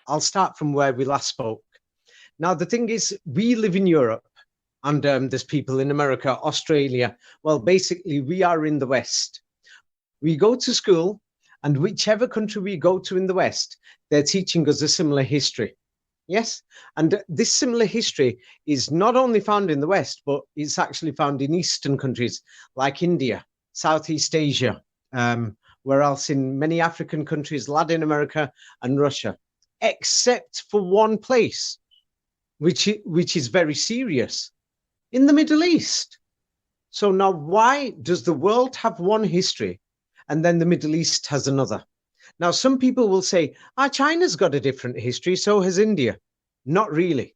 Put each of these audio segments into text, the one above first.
I'll start from where we last spoke. Now, the thing is, we live in Europe, and there's people in America, Australia. Well, basically, we are in the West. We go to school, and whichever country we go to in the West, they're teaching us a similar history. Yes, and this similar history is not only found in the West, but it's actually found in Eastern countries like India, Southeast Asia, where else in many African countries, Latin America and Russia, except for one place, which is very serious, in the Middle East. So now, why does the world have one history and then the Middle East has another? Now, some people will say, China's got a different history, so has India. Not really,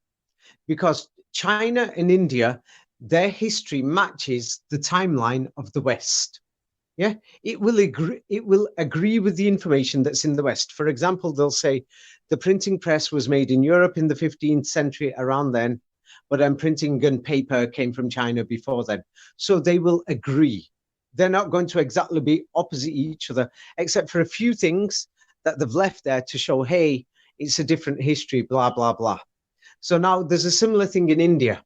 because China and India, their history matches the timeline of the West. Yeah, it will agree with the information that's in the West. For example, they'll say the printing press was made in Europe in the 15th century, around then, but printing and paper came from China before then. So they will agree. They're not going to exactly be opposite each other, except for a few things that they've left there to show, hey, it's a different history, blah, blah, blah. So now there's a similar thing in India.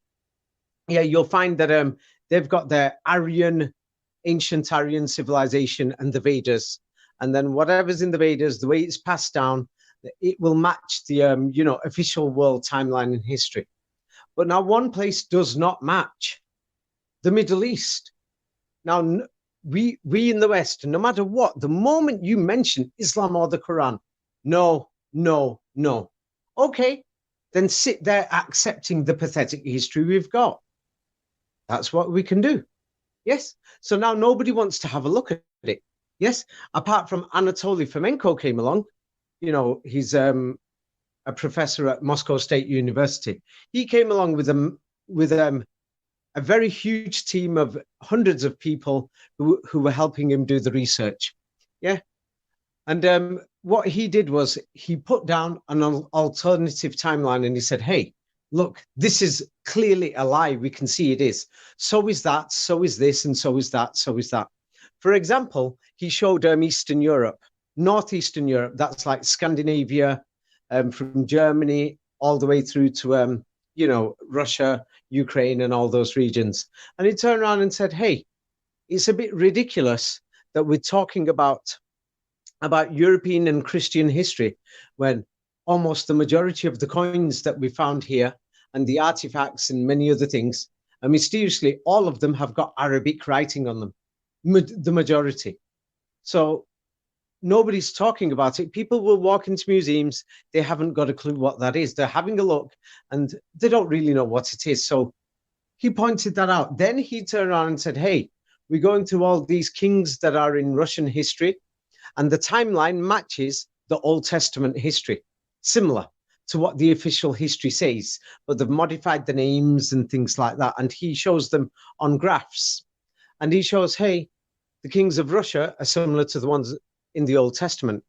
Yeah, you'll find that they've got their ancient Aryan civilization and the Vedas. And then whatever's in the Vedas, the way it's passed down, it will match the, official world timeline in history. But now one place does not match: the Middle East. Now, we in the West, no matter what, the moment you mention Islam or the Quran, no. Okay, then sit there accepting the pathetic history we've got. That's what we can do. Yes. So now nobody wants to have a look at it. Yes. Apart from Anatoly Fomenko came along. He's a professor at Moscow State University. He came along with a very huge team of hundreds of people who were helping him do the research. Yeah. And what he did was he put down an alternative timeline, and he said, hey, look, this is clearly a lie. We can see it is. So is that, so is this, and so is that, so is that. For example, he showed Eastern Europe, Northeastern Europe, that's like Scandinavia, from Germany all the way through to, Russia, Ukraine, and all those regions. And he turned around and said, hey, it's a bit ridiculous that we're talking about European and Christian history when almost the majority of the coins that we found here and the artifacts and many other things, and mysteriously, all of them have got Arabic writing on them, the majority. So nobody's talking about it. People will walk into museums. They haven't got a clue what that is. They're having a look and they don't really know what it is. So he pointed that out. Then he turned around and said, hey, we're going through all these kings that are in Russian history, and the timeline matches the Old Testament history, similar to what the official history says, but they've modified the names and things like that. And he shows them on graphs. And he shows, hey, the kings of Russia are similar to the ones in the Old Testament.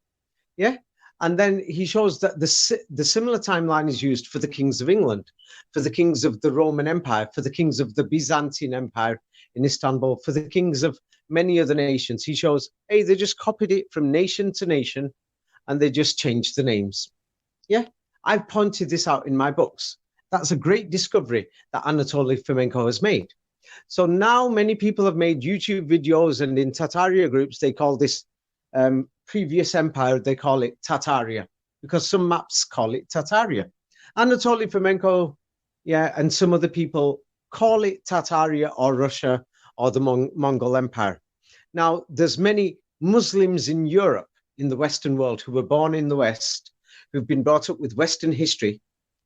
Yeah. And then he shows that the similar timeline is used for the kings of England, for the kings of the Roman Empire, for the kings of the Byzantine Empire in Istanbul, for the kings of many other nations. He shows, hey, they just copied it from nation to nation and they just changed the names. Yeah, I've pointed this out in my books. That's a great discovery that Anatoly Fomenko has made. So now many people have made YouTube videos, and in Tataria groups, they call this previous empire, they call it Tataria, because some maps call it Tataria. Anatoly Fomenko, yeah, and some other people call it Tataria or Russia or the Mongol Empire. Now, there's many Muslims in Europe, in the Western world, who were born in the West, who've been brought up with Western history.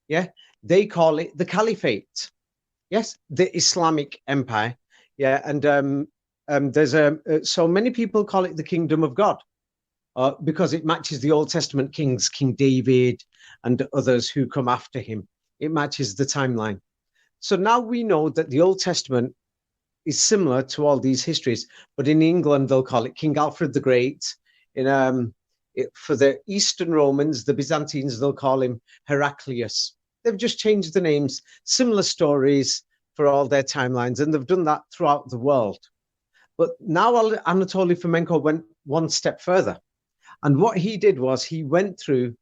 Yeah, they call it the Caliphate. Yes, the Islamic Empire. Yeah, and so many people call it the Kingdom of God, because it matches the Old Testament kings, King David and others who come after him. It matches the timeline. So now we know that the Old Testament is similar to all these histories, but in England, they'll call it King Alfred the Great. For the Eastern Romans, the Byzantines, they'll call him Heraclius. They've just changed the names, similar stories for all their timelines, and they've done that throughout the world. But now Anatoly Fomenko went one step further. And what he did was he went through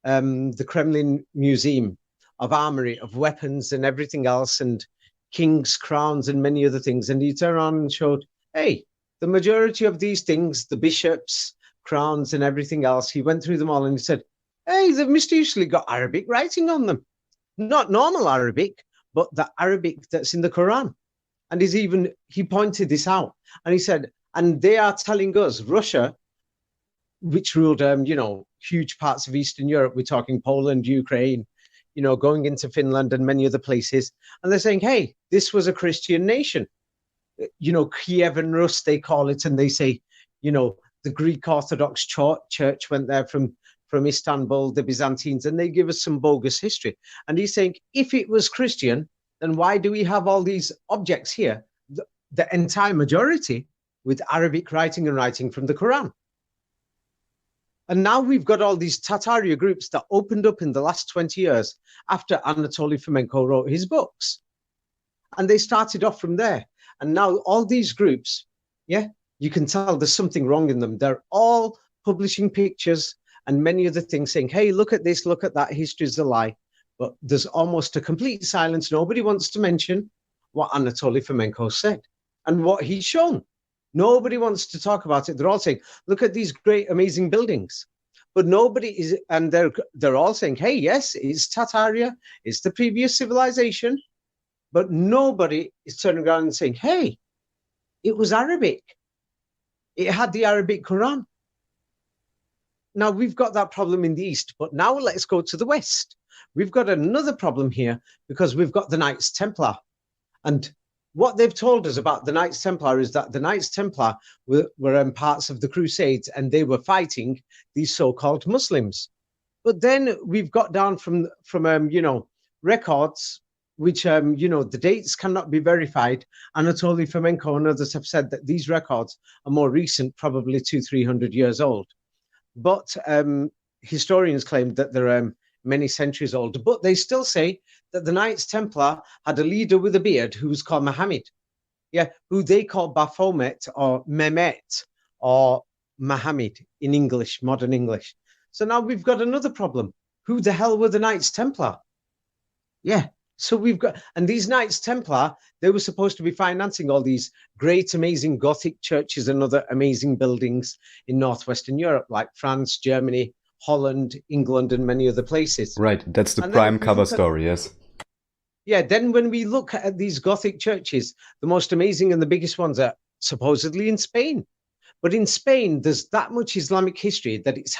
the Kremlin Museum of armory, of weapons and everything else, and king's crowns and many other things. And he turned around and showed, hey, the majority of these things, the bishops, crowns and everything else, he went through them all and he said, hey, they've mysteriously got Arabic writing on them. Not normal Arabic, but the Arabic that's in the Quran. And he pointed this out. And he said, and they are telling us, Russia, which ruled, huge parts of Eastern Europe, we're talking Poland, Ukraine, going into Finland and many other places. And they're saying, hey, this was a Christian nation. Kiev and Rus, they call it. And they say, the Greek Orthodox Church went there from Istanbul, the Byzantines, and they give us some bogus history. And he's saying, if it was Christian, then why do we have all these objects here, the entire majority, with Arabic writing and writing from the Quran? And now we've got all these Tataria groups that opened up in the last 20 years after Anatoly Fomenko wrote his books. And they started off from there. And now all these groups, you can tell there's something wrong in them. They're all publishing pictures and many other things saying, hey, look at this, look at that, history's a lie. But there's almost a complete silence. Nobody wants to mention what Anatoly Fomenko said and what he's shown. Nobody wants to talk about it. They're all saying, look at these great, amazing buildings. But nobody is, and they're all saying, hey, yes, it's Tataria, it's the previous civilization. But nobody is turning around and saying, hey, it was Arabic. It had the Arabic Quran. Now, we've got that problem in the East, but now let's go to the West. We've got another problem here because we've got the Knights Templar. And what they've told us about the Knights Templar is that the Knights Templar were parts of the Crusades and they were fighting these so-called Muslims. But then we've got down from records, which, the dates cannot be verified. Anatoly Fomenko and others have said that these records are more recent, probably 200-300 years old. But historians claim that they're many centuries old. But they still say that the Knights Templar had a leader with a beard who was called Muhammad, who they call Baphomet or Mehmet or Muhammad in English, modern English. So now we've got another problem. Who the hell were the Knights Templar? So we've got, and these Knights Templar, they were supposed to be financing all these great, amazing Gothic churches and other amazing buildings in Northwestern Europe, like France, Germany, Holland, England, and many other places. Right, that's the prime cover story, yes. Yeah, then when we look at these Gothic churches, the most amazing and the biggest ones are supposedly in Spain. But in Spain, there's that much Islamic history that it's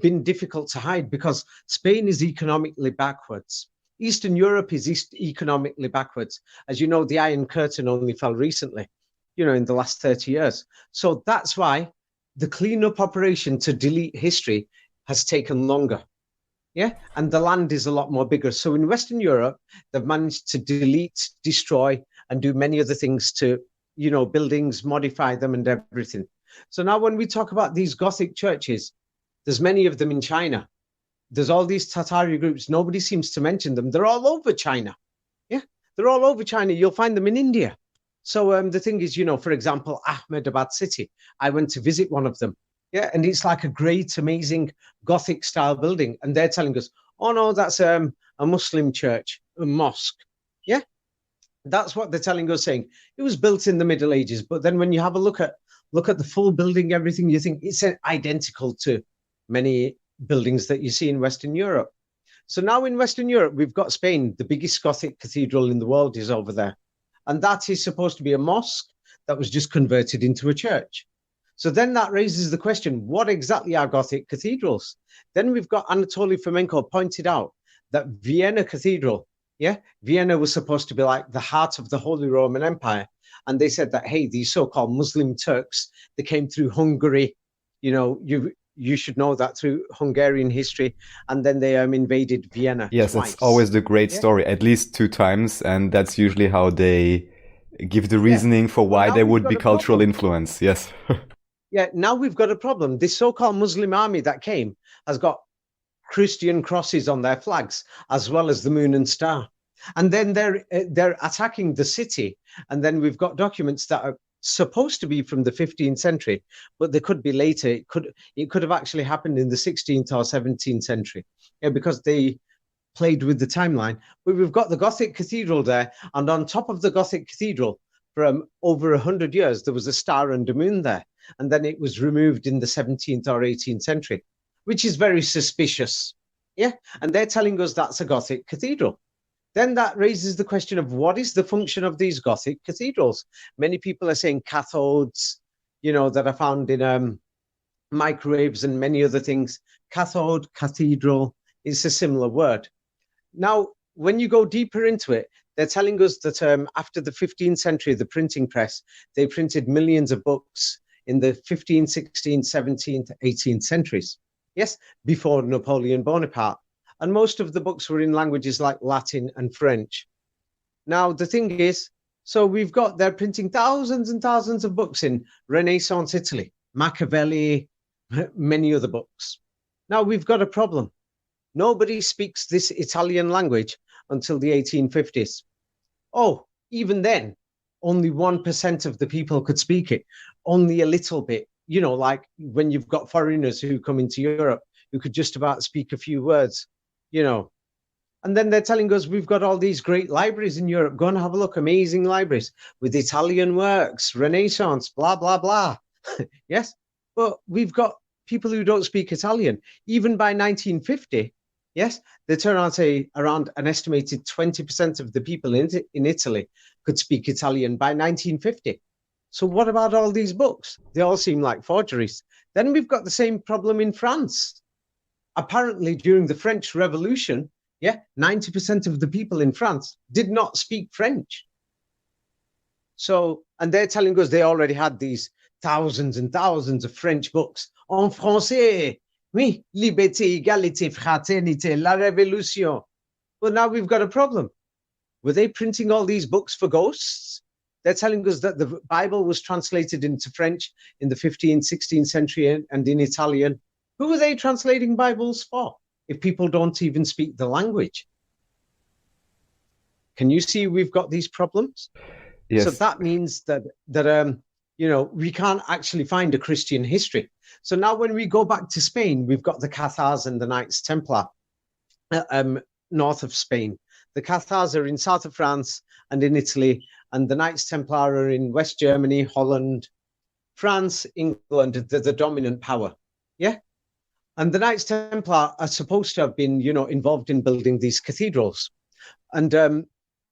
been difficult to hide because Spain is economically backwards. Eastern Europe is economically backwards. As you know, the Iron Curtain only fell recently, in the last 30 years. So that's why the cleanup operation to delete history has taken longer. And the land is a lot more bigger. So in Western Europe, they've managed to delete, destroy, and do many other things to, buildings, modify them and everything. So now when we talk about these Gothic churches, there's many of them in China. There's all these Tatari groups. Nobody seems to mention them. They're all over China. They're all over China. You'll find them in India. So the thing is, for example, Ahmedabad city, I went to visit one of them. And it's like a great, amazing Gothic style building. And they're telling us, oh, no, that's a Muslim church, a mosque. That's what they're telling us, saying it was built in the Middle Ages. But then when you have a look at the full building, everything, you think it's identical to many buildings that you see in Western Europe. So now in Western Europe, we've got Spain. The biggest Gothic cathedral in the world is over there. And that is supposed to be a mosque that was just converted into a church. So then that raises the question, what exactly are Gothic cathedrals? Then we've got Anatoly Fomenko pointed out that Vienna Cathedral, Vienna was supposed to be like the heart of the Holy Roman Empire. And they said that, hey, these so-called Muslim Turks, they came through Hungary, you should know that through Hungarian history, and then they invaded Vienna. Yes, twice. It's always the great story, at least 2 times, and that's usually how they give the reasoning for why there would be cultural influence. Yes. Now we've got a problem. This so-called Muslim army that came has got Christian crosses on their flags, as well as the moon and star. And then they're attacking the city. And then we've got documents that are supposed to be from the 15th century, but they could be later. It could have actually happened in the 16th or 17th century, because they played with the timeline. But we've got the Gothic cathedral there, and on top of the Gothic cathedral, from over 100 years, there was a star and a moon there, and then it was removed in the 17th or 18th century, which is very suspicious. Yeah, and they're telling us that's a Gothic cathedral. Then that raises the question of what is the function of these Gothic cathedrals? Many people are saying cathodes, that are found in microwaves and many other things. Cathode, cathedral, is a similar word. Now, when you go deeper into it, they're telling us that after the 15th century, the printing press, they printed millions of books in the 15th, 16th, 17th, 18th centuries. Yes, before Napoleon Bonaparte. And most of the books were in languages like Latin and French. Now, the thing is, so they're printing thousands and thousands of books in Renaissance Italy, Machiavelli, many other books. Now, we've got a problem. Nobody speaks this Italian language until the 1850s. Oh, even then, only 1% of the people could speak it, only a little bit. Like when you've got foreigners who come into Europe who could just about speak a few words, And then they're telling us we've got all these great libraries in Europe. Go and have a look, amazing libraries with Italian works, Renaissance, blah, blah, blah. Yes, but we've got people who don't speak Italian. Even by 1950, yes, they turn out around an estimated 20% of the people in Italy could speak Italian by 1950. So what about all these books? They all seem like forgeries. Then we've got the same problem in France. Apparently, during the French Revolution, 90% of the people in France did not speak French. So, and they're telling us they already had these thousands and thousands of French books. En français, oui, liberté, égalité, fraternité, la révolution. Well, now we've got a problem. Were they printing all these books for ghosts? They're telling us that the Bible was translated into French in the 15th, 16th century and in Italian. Who are they translating Bibles for if people don't even speak the language? Can you see we've got these problems? Yes. So that means that we can't actually find a Christian history. So now when we go back to Spain, we've got the Cathars and the Knights Templar north of Spain. The Cathars are in south of France and in Italy, and the Knights Templar are in West Germany, Holland, France, England. They're the dominant power. Yeah. And the Knights Templar are supposed to have been, involved in building these cathedrals. And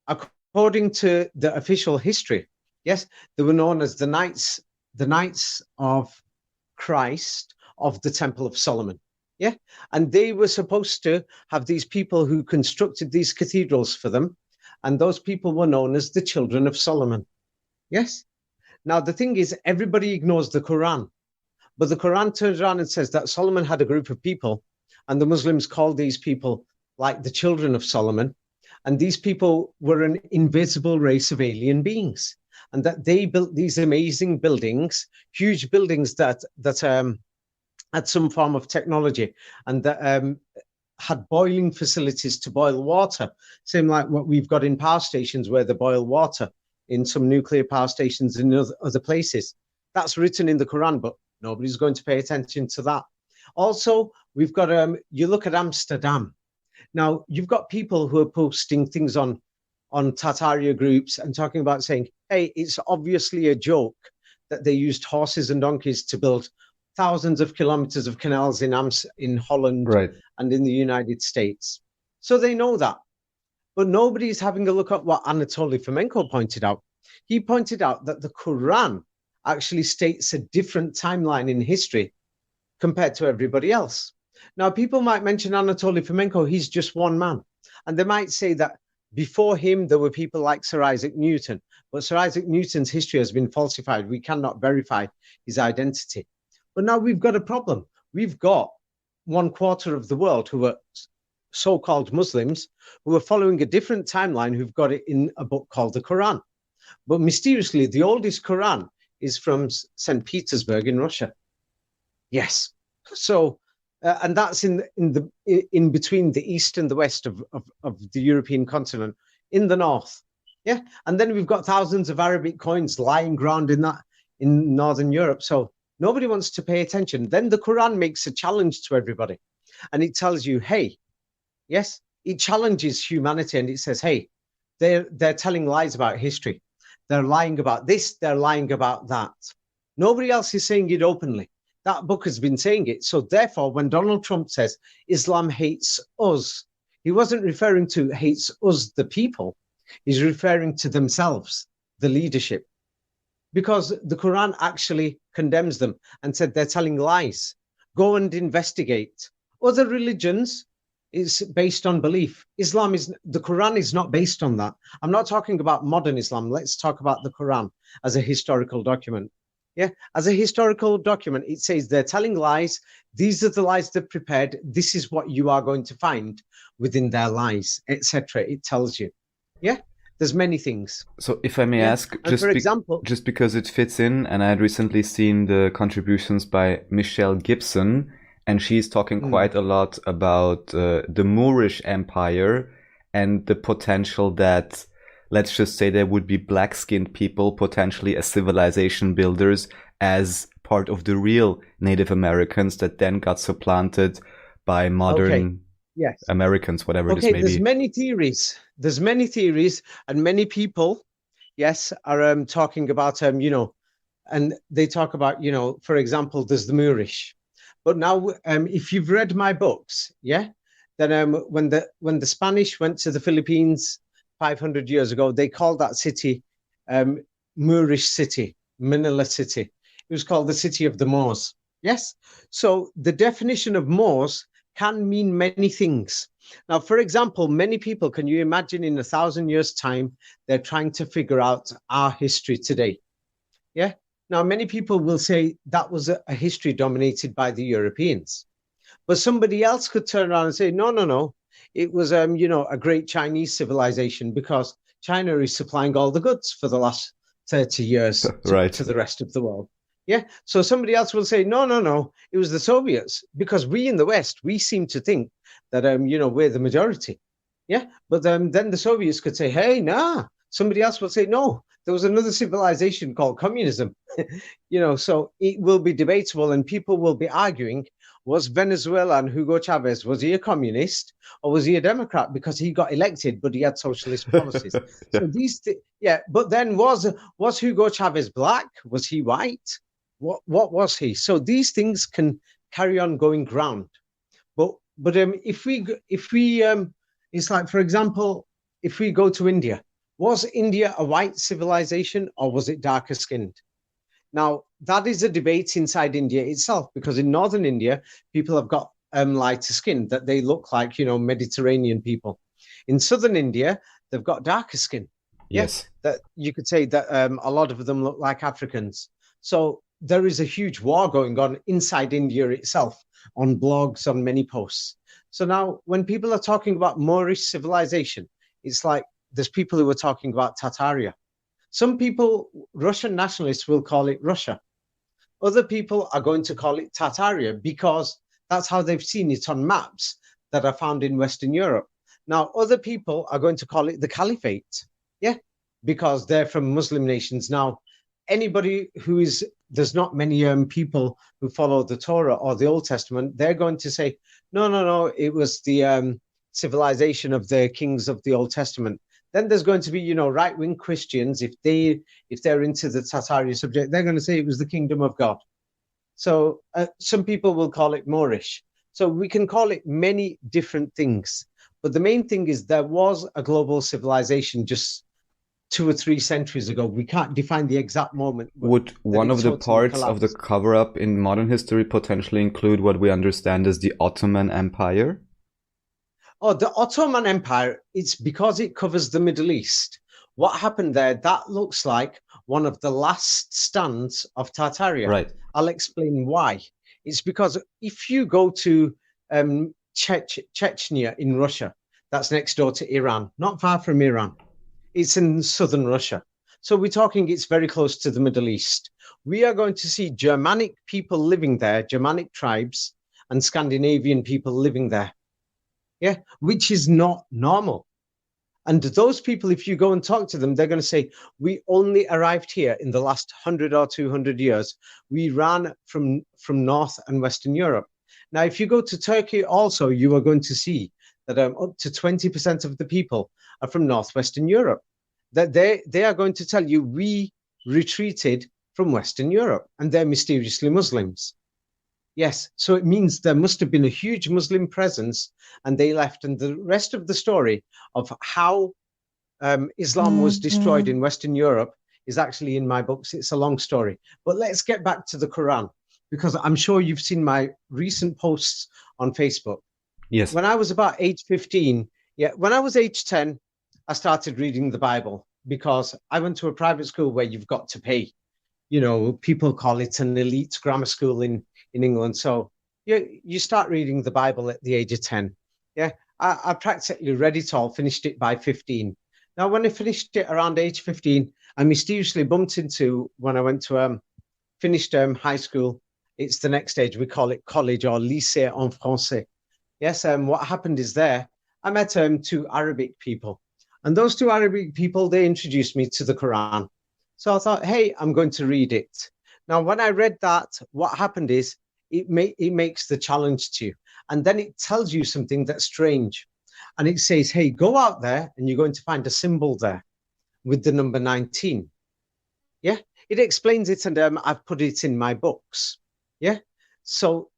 according to the official history, yes, they were known as the Knights of Christ of the Temple of Solomon. Yeah. And they were supposed to have these people who constructed these cathedrals for them. And those people were known as the children of Solomon. Yes. Now, the thing is, everybody ignores the Quran. But the Quran turns around and says that Solomon had a group of people, and the Muslims called these people like the children of Solomon. And these people were an invisible race of alien beings, and that they built these amazing buildings, huge buildings that had some form of technology, and that had boiling facilities to boil water, same like what we've got in power stations where they boil water in some nuclear power stations in other places. That's written in the Quran, but nobody's going to pay attention to that. Also, we've got, you look at Amsterdam. Now, you've got people who are posting things on Tartaria groups and talking about saying, hey, it's obviously a joke that they used horses and donkeys to build thousands of kilometers of canals in Holland, right, and in the United States. So they know that. But nobody's having a look at what Anatoly Fomenko pointed out. He pointed out that the Quran actually states a different timeline in history compared to everybody else. Now, people might mention Anatoly Fomenko, he's just one man. And they might say that before him, there were people like Sir Isaac Newton. But Sir Isaac Newton's history has been falsified. We cannot verify his identity. But now we've got a problem. We've got 1/4 of the world who are so-called Muslims who are following a different timeline, who've got it in a book called the Quran. But mysteriously, the oldest Quran is from St. Petersburg in Russia. Yes. So, and that's in between the east and the west of the European continent, in the north. Yeah. And then we've got thousands of Arabic coins lying around in Northern Europe. So nobody wants to pay attention. Then the Quran makes a challenge to everybody. And it tells you, hey, yes, it challenges humanity. And it says, hey, they're telling lies about history. They're lying about this. They're lying about that. Nobody else is saying it openly. That book has been saying it. So therefore, when Donald Trump says Islam hates us, he wasn't referring to hates us, the people. He's referring to themselves, the leadership, because the Quran actually condemns them and said they're telling lies. Go and investigate. Other religions is based on belief. The Quran is not based on that. I'm not talking about modern Islam. Let's talk about the Quran as a historical document. Yeah, as a historical document, it says they're telling lies. These are the lies they've prepared. This is what you are going to find within their lies, etc. It tells you. Yeah, there's many things. So if I may ask, for example, just because it fits in, and I had recently seen the contributions by Michelle Gibson, and she's talking quite a lot about the Moorish Empire and the potential that, let's just say, there would be black-skinned people potentially as civilization builders as part of the real Native Americans that then got supplanted by modern Americans, whatever this may be. There's many theories. There's many theories, and many people, are talking about, and they talk about, for example, there's the Moorish. But now, if you've read my books, then when the Spanish went to the Philippines 500 years ago, they called that city Moorish city, Manila city. It was called the city of the Moors. Yes. So the definition of Moors can mean many things. Now, for example, many people, can you imagine in 1,000 years' time, they're trying to figure out our history today? Yeah. Now, many people will say that was a history dominated by the Europeans. But somebody else could turn around and say, no. It was, a great Chinese civilization because China is supplying all the goods for the last 30 years to the rest of the world. Yeah. So somebody else will say, no. It was the Soviets, because we in the West, we seem to think that, we're the majority. Yeah. But then the Soviets could say, hey, nah. Somebody else will say, no, there was another civilization called communism. So it will be debatable, and people will be arguing, was Venezuela and Hugo Chavez, was he a communist or was he a Democrat? Because he got elected, but he had socialist policies. So but then was Hugo Chavez black? Was he white? What was he? So these things can carry on going round. But if we it's like, for example, if we go to India, was India a white civilization or was it darker skinned? Now, that is a debate inside India itself, because in northern India, people have got lighter skin, that they look like, Mediterranean people. In southern India, they've got darker skin. Yes. That you could say that a lot of them look like Africans. So there is a huge war going on inside India itself, on blogs, on many posts. So now when people are talking about Moorish civilization, it's like there's people who are talking about Tartaria. Some people, Russian nationalists, will call it Russia. Other people are going to call it Tartaria because that's how they've seen it on maps that are found in Western Europe. Now, other people are going to call it the Caliphate, because they're from Muslim nations. Now, anybody there's not many people who follow the Torah or the Old Testament, they're going to say, no, it was the civilization of the kings of the Old Testament. Then there's going to be, right-wing Christians, if they're into the Tartarian subject, they're going to say it was the kingdom of God. So some people will call it Moorish. So we can call it many different things. But the main thing is there was a global civilization just 2 or 3 centuries ago. We can't define the exact moment. Would one of the parts of the cover-up in modern history potentially include what we understand as the Ottoman Empire? Oh, the Ottoman Empire, it's because it covers the Middle East. What happened there, that looks like one of the last stands of Tartaria. Right. I'll explain why. It's because if you go to Chechnya in Russia, that's next door to Iran, not far from Iran. It's in southern Russia. So we're talking it's very close to the Middle East. We are going to see Germanic people living there, Germanic tribes, and Scandinavian people living there. Yeah, which is not normal. And those people, if you go and talk to them, they're going to say, we only arrived here in the last 100 or 200 years. We ran from North and Western Europe. Now, if you go to Turkey also, you are going to see that up to 20% of the people are from Northwestern Europe. That they are going to tell you, we retreated from Western Europe, and they're mysteriously Muslims. Yes, so it means there must have been a huge Muslim presence, and they left. And the rest of the story of how Islam was destroyed in Western Europe is actually in my books. It's a long story. But let's get back to the Quran, because I'm sure you've seen my recent posts on Facebook. Yes. When I was about age 15, when I was age 10, I started reading the Bible, because I went to a private school where you've got to pay. You know, people call it an elite grammar school in England. So you start reading the Bible at the age of 10. Yeah, I practically read it all, finished it by 15. Now, when I finished it around age 15, I mysteriously bumped into, when I went to finished high school, it's the next stage, we call it college or lycée en français. Yes, what happened is there, I met 2 Arabic people. And those 2 Arabic people, they introduced me to the Quran. So I thought, hey, I'm going to read it. Now, when I read that, what happened is it makes the challenge to you. And then it tells you something that's strange. And it says, hey, go out there and you're going to find a symbol there with the number 19. Yeah, it explains it, and I've put it in my books. Yeah, so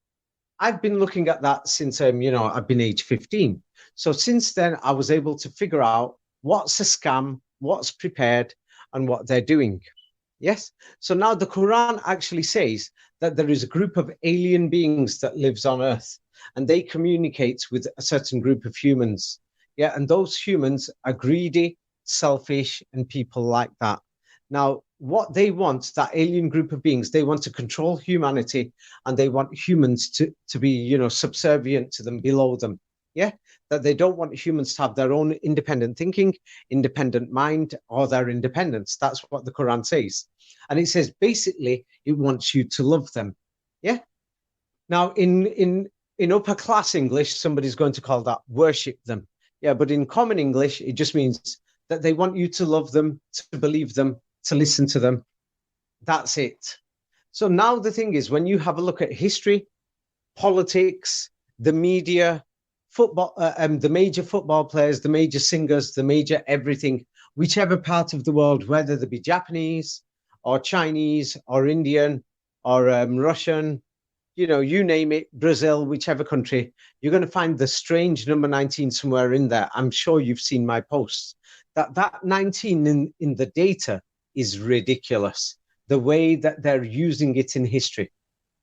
I've been looking at that since, I've been age 15. So since then, I was able to figure out what's a scam, what's prepared, and what they're doing. Yes. So now the Quran actually says that there is a group of alien beings that lives on Earth, and they communicate with a certain group of humans. Yeah. And those humans are greedy, selfish, and people like that. Now, what they want, that alien group of beings, they want to control humanity, and they want humans to be, subservient to them, below them. Yeah, that they don't want humans to have their own independent thinking, independent mind, or their independence. That's what the Quran says. And it says, basically, it wants you to love them. Yeah. Now, in upper class English, somebody's going to call that worship them. Yeah, but in common English, it just means that they want you to love them, to believe them, to listen to them. That's it. So now the thing is, when you have a look at history, politics, the media, football, the major football players, the major singers, the major everything, whichever part of the world, whether they be Japanese or Chinese or Indian or Russian, you name it, Brazil, whichever country, you're going to find the strange number 19 somewhere in there. I'm sure you've seen my posts. That 19 in the data is ridiculous. The way that they're using it in history.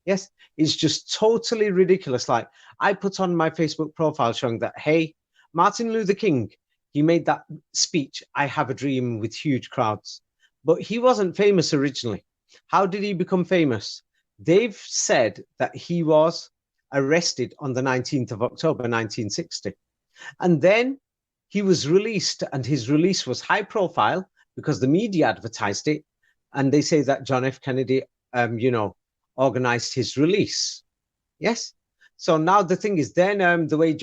Yes, it's just totally ridiculous. Like, I put on my Facebook profile showing that, hey, Martin Luther King, he made that speech, I have a dream, with huge crowds. But he wasn't famous originally. How did he become famous? They've said that he was arrested on the 19th of October, 1960. And then he was released, and his release was high profile because the media advertised it. And they say that John F. Kennedy, organized his release. Yes. So now the thing is, then the way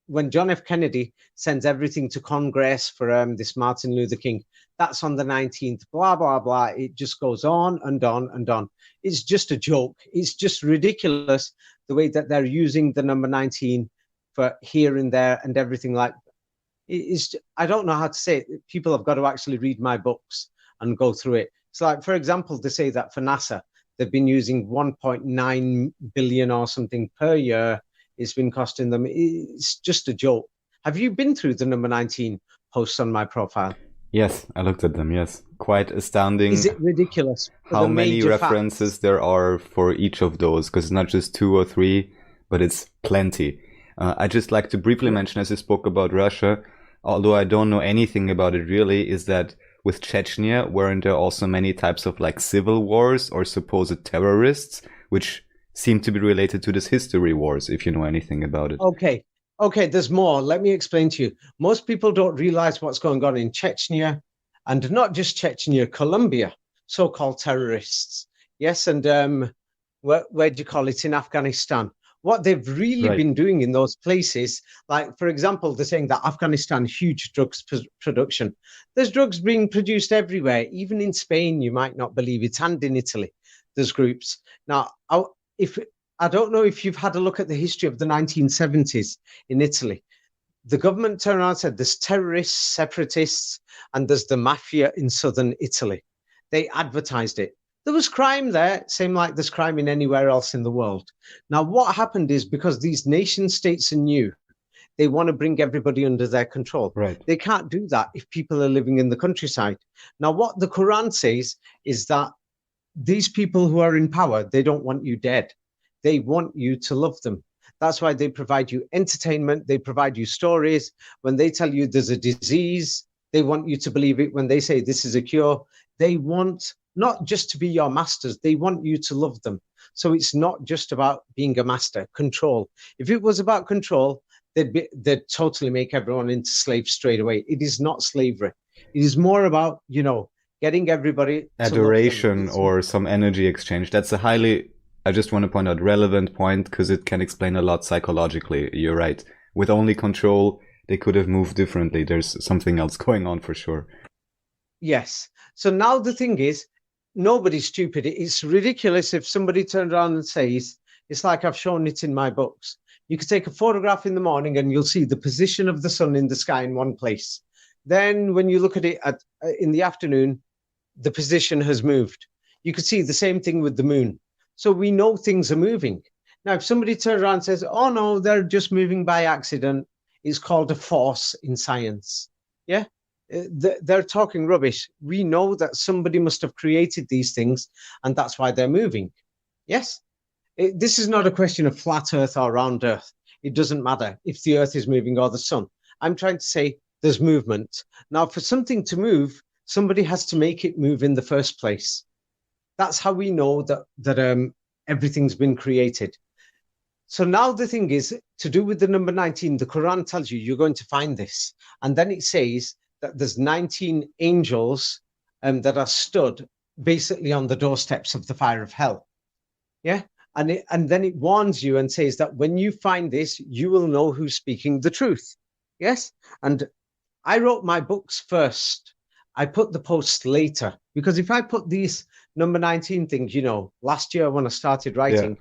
when John F. Kennedy sends everything to Congress for this Martin Luther King, that's on the 19th, blah, blah, blah. It just goes on and on and on. It's just a joke. It's just ridiculous the way that they're using the number 19 for here and there and everything like that. I don't know how to say it. People have got to actually read my books and go through it. So, like, for example, they say that for NASA, they've been using 1.9 billion or something per year. It's been costing them. It's just a joke. Have you been through the number 19 posts on my profile? Yes, I looked at them, yes. Quite astounding. Is it ridiculous? How many references there are for each of those, because it's not just 2 or 3, but it's plenty. I just like to briefly mention, as you spoke about Russia, although I don't know anything about it really, is that with Chechnya, weren't there also many types of like civil wars or supposed terrorists, which seem to be related to this history wars, if you know anything about it? Okay, there's more. Let me explain to you. Most people don't realize what's going on in Chechnya, and not just Chechnya, Colombia, so-called terrorists. Yes, and where do you call it, in Afghanistan? What they've really been doing in those places, like, for example, they're saying that Afghanistan, huge drugs production. There's drugs being produced everywhere, even in Spain, you might not believe it, and in Italy, there's groups. Now, I don't know if you've had a look at the history of the 1970s in Italy. The government turned around and said there's terrorists, separatists, and there's the mafia in southern Italy. They advertised it. There was crime there, same like there's crime in anywhere else in the world. Now, what happened is because these nation states are new, they want to bring everybody under their control. Right. They can't do that if people are living in the countryside. Now, what the Quran says is that these people who are in power, they don't want you dead. They want you to love them. That's why they provide you entertainment. They provide you stories. When they tell you there's a disease, they want you to believe it. When they say this is a cure, they want not just to be your masters, they want you to love them. So it's not just about being a master, control. If it was about control, they'd totally make everyone into slaves straight away. It is not slavery. It is more about, getting everybody adoration or some energy exchange. That's a highly, I just want to point out, relevant point because it can explain a lot psychologically. You're right. With only control, they could have moved differently. There's something else going on for sure. Yes. So now the thing is, nobody's stupid. It's ridiculous if somebody turned around and says, it's like I've shown it in my books. You could take a photograph in the morning and you'll see the position of the sun in the sky in one place. Then when you look at it in the afternoon, the position has moved. You could see the same thing with the moon. So we know things are moving. Now, if somebody turns around and says, oh, no, they're just moving by accident, it's called a force in science. Yeah. They're talking rubbish. We know that somebody must have created these things, and that's why they're moving. Yes, this is not a question of flat Earth or round Earth. It doesn't matter if the Earth is moving or the sun. I'm trying to say there's movement. Now, for something to move, somebody has to make it move in the first place. That's how we know that everything's been created. So now the thing is, to do with the number 19, the Quran tells you you're going to find this. And then it says that there's 19 angels that are stood basically on the doorsteps of the fire of hell. Yeah. And then it warns you and says that when you find this, you will know who's speaking the truth. Yes. And I wrote my books first. I put the posts later, because if I put these number 19 things, last year when I started writing,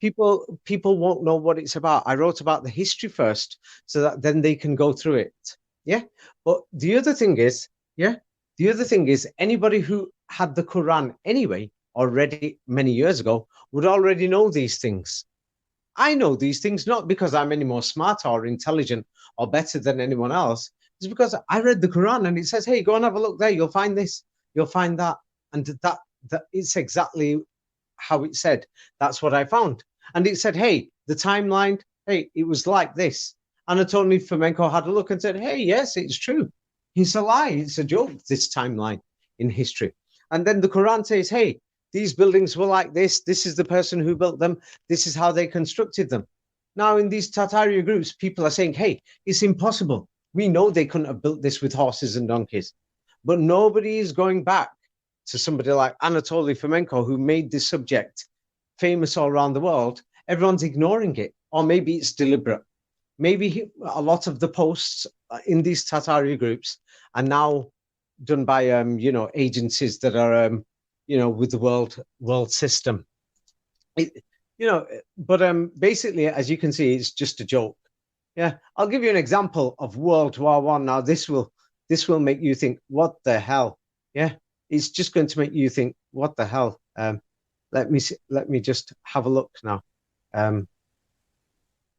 people won't know what it's about. I wrote about the history first so that then they can go through it. Yeah. But the other thing is, anybody who had the Quran anyway, already many years ago, would already know these things. I know these things not because I'm any more smart or intelligent or better than anyone else. It's because I read the Quran and it says, hey, go and have a look there. You'll find this, you'll find that. And that it's exactly how it said. That's what I found. And it said, hey, the timeline, hey, it was like this. Anatoly Fomenko had a look and said, hey, yes, it's true. It's a lie. It's a joke, this timeline in history. And then the Quran says, hey, these buildings were like this. This is the person who built them. This is how they constructed them. Now, in these Tataria groups, people are saying, hey, it's impossible. We know they couldn't have built this with horses and donkeys. But nobody is going back to somebody like Anatoly Fomenko, who made this subject famous all around the world. Everyone's ignoring it. Or maybe it's deliberate. Maybe a lot of the posts in these Tataria groups are now done by, agencies that are, with the world system. Basically, as you can see, it's just a joke. Yeah, I'll give you an example of World War I. Now, this will make you think, what the hell? Yeah, it's just going to make you think, what the hell? Let me just have a look now.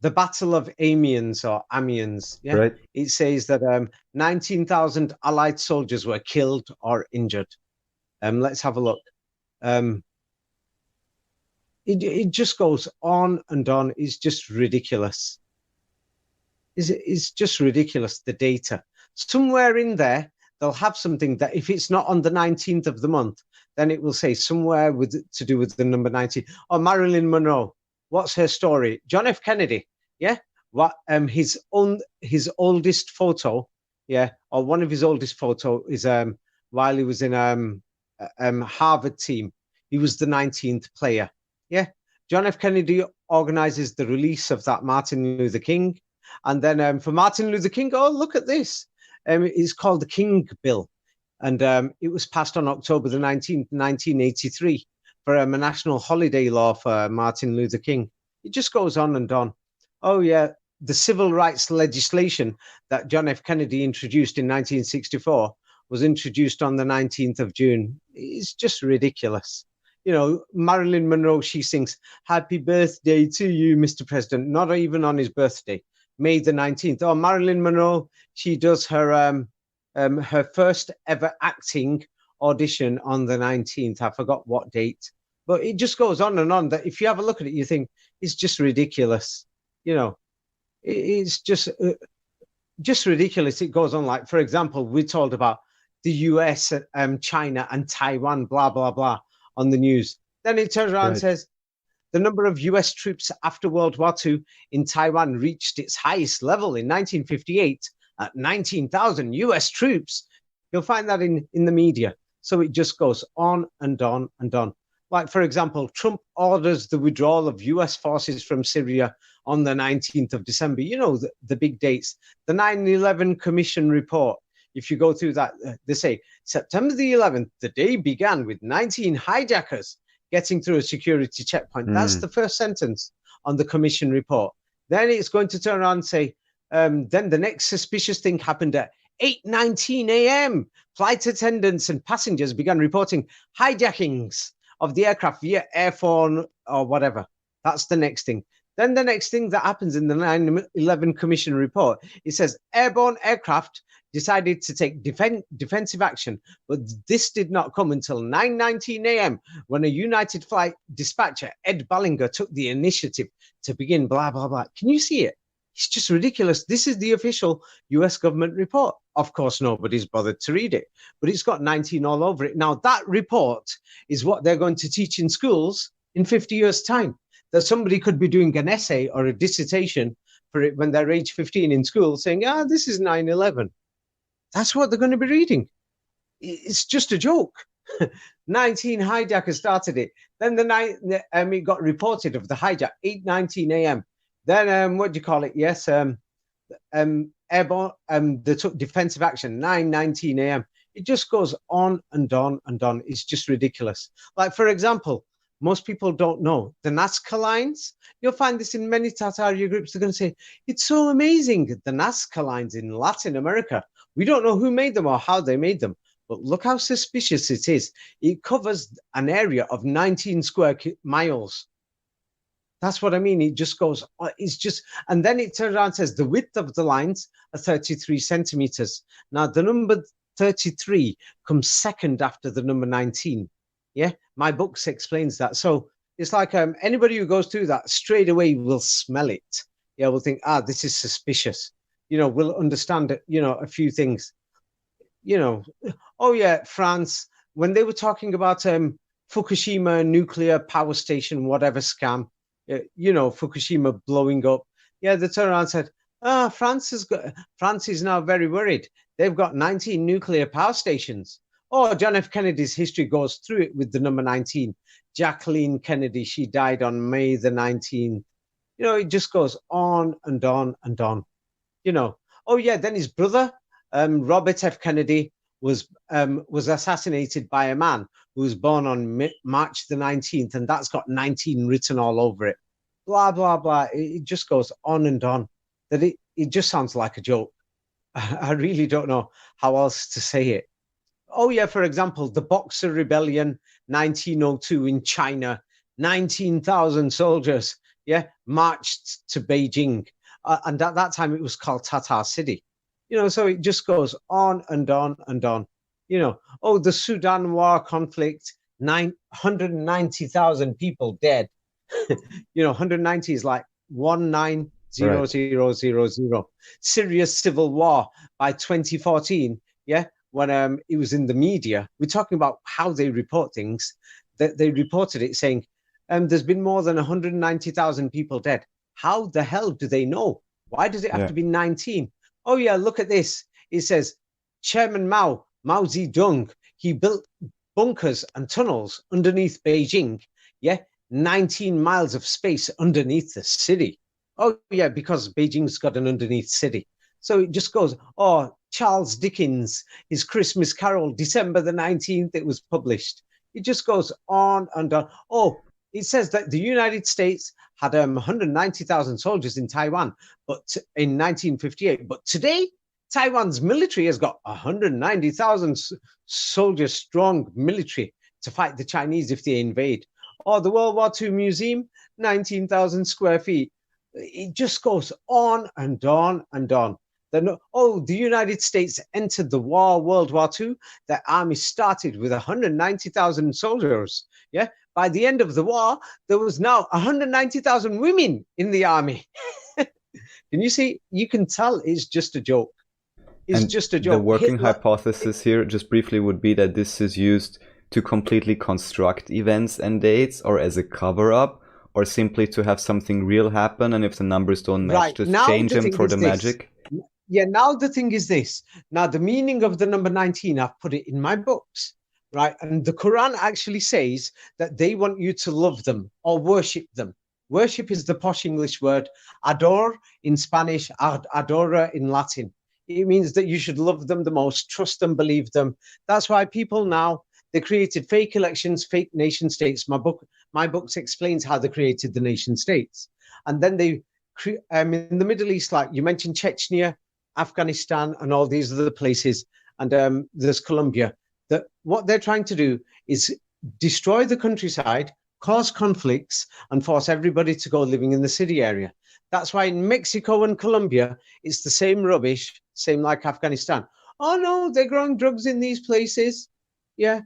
The Battle of Amiens or Amiens. Yeah, right. It says that 19,000 Allied soldiers were killed or injured. Let's have a look. It just goes on and on. It's just ridiculous. It's just ridiculous, the data. Somewhere in there, they'll have something that if it's not on the 19th of the month, then it will say somewhere to do with the number 19. Or Marilyn Monroe. What's her story? John F. Kennedy, yeah? What his oldest photo, yeah, or one of his oldest photo is while he was in Harvard team. He was the 19th player, yeah? John F. Kennedy organizes the release of that Martin Luther King. And then for Martin Luther King, oh, look at this. It's called the King Bill. And it was passed on October the 19th, 1983, for a national holiday law for Martin Luther King. It just goes on and on. Oh, yeah, the civil rights legislation that John F. Kennedy introduced in 1964 was introduced on the 19th of June. It's just ridiculous. You know, Marilyn Monroe, she sings, "Happy birthday to you, Mr. President," not even on his birthday, May the 19th. Oh, Marilyn Monroe, she does her first ever acting audition on the 19th. I forgot what date, but it just goes on and on. That if you have a look at it, you think it's just ridiculous. You know, it's just ridiculous. It goes on. Like, for example, we're told about the US, China, and Taiwan, blah, blah, blah, on the news. Then it turns around and says, the number of US troops after World War II in Taiwan reached its highest level in 1958 at 19,000 US troops. You'll find that in the media. So it just goes on and on and on. Like, for example, Trump orders the withdrawal of US forces from Syria on the 19th of December. You know, the big dates. The 9/11 Commission report, if you go through that, they say September the 11th, the day began with 19 hijackers getting through a security checkpoint. That's the first sentence on the Commission report. Then it's going to turn around and say, then the next suspicious thing happened at 8:19 a.m. Flight attendants and passengers began reporting hijackings of the aircraft via airphone or whatever. That's the next thing. Then the next thing that happens in the 9/11 Commission report, it says airborne aircraft decided to take defensive action, but this did not come until 9:19 a.m. when a United Flight dispatcher, Ed Ballinger, took the initiative to begin blah, blah, blah. Can you see it? It's just ridiculous. This is the official US government report. Of course, nobody's bothered to read it, but it's got 19 all over it. Now, that report is what they're going to teach in schools in 50 years' time, that somebody could be doing an essay or a dissertation for it when they're age 15 in school saying, this is 9/11. That's what they're going to be reading. It's just a joke. 19 hijackers started it. Then it got reported of the hijack, 8:19 a.m. Then, what do you call it? Yes, airborne, they took defensive action, 9:19 a.m. It just goes on and on and on. It's just ridiculous. Like, for example, most people don't know the Nazca lines. You'll find this in many Tartaria groups. They're going to say, it's so amazing, the Nazca lines in Latin America. We don't know who made them or how they made them, but look how suspicious it is. It covers an area of 19 square miles. That's what I mean. It just goes, it's just, and then it turns around and says the width of the lines are 33 centimeters. Now, the number 33 comes second after the number 19. Yeah, my books explains that. So it's like anybody who goes through that straight away will smell it. Yeah, will think, this is suspicious. You know, we'll understand it, you know, a few things. You know, oh yeah, France, when they were talking about Fukushima nuclear power station, whatever scam, you know, Fukushima blowing up. Yeah, they turned around and said, France is now very worried. They've got 19 nuclear power stations. Oh, John F. Kennedy's history goes through it with the number 19. Jacqueline Kennedy, she died on May the 19th. You know, it just goes on and on and on. You know, oh yeah, then his brother, Robert F. Kennedy, was assassinated by a man who was born on March the 19th, and that's got 19 written all over it. Blah, blah, blah. It just goes on and on. That it just sounds like a joke. I really don't know how else to say it. Oh yeah, for example, the Boxer Rebellion, 1902 in China, 19,000 soldiers, marched to Beijing. And at that time, it was called Tatar City. You know, so it just goes on and on and on. You know, oh, the Sudan war conflict, 190,000 people dead. You know, 190 is like 190000. Syria's civil war by 2014, when it was in the media. We're talking about how they report things. They reported it saying, there's been more than 190,000 people dead. How the hell do they know? Why does it have to be 19? Oh, yeah, look at this. It says, Chairman Mao Zedong, he built bunkers and tunnels underneath Beijing, 19 miles of space underneath the city. Oh, yeah, because Beijing's got an underneath city. So it just goes, oh, Charles Dickens, his Christmas Carol, December the 19th, it was published. It just goes on and on. Oh, it says that the United States had 190,000 soldiers in Taiwan, but in 1958. But today, Taiwan's military has got 190,000 soldiers strong military to fight the Chinese if they invade. Or the World War II Museum, 19,000 square feet. It just goes on and on and on. Then, oh, the United States entered the war, World War II. The army started with 190,000 soldiers. Yeah. By the end of the war, there was now 190,000 women in the army. Can you see? You can tell it's just a joke. It's just a joke. The working hypothesis here, just briefly, would be that this is used to completely construct events and dates, or as a cover-up, or simply to have something real happen, and if the numbers don't match, just change them for the magic. Yeah, now the thing is this. Now, the meaning of the number 19, I've put it in my books, right? And the Quran actually says that they want you to love them or worship them. Worship is the posh English word. Adore in Spanish, adora in Latin. It means that you should love them the most, trust them, believe them. That's why people now, they created fake elections, fake nation states. My books explains how they created the nation states. And then they, in the Middle East, like you mentioned Chechnya, Afghanistan, and all these other places, and there's Colombia, that what they're trying to do is destroy the countryside, cause conflicts, and force everybody to go living in the city area. That's why in Mexico and Colombia, it's the same rubbish, same like Afghanistan. Oh no, they're growing drugs in these places. Yeah,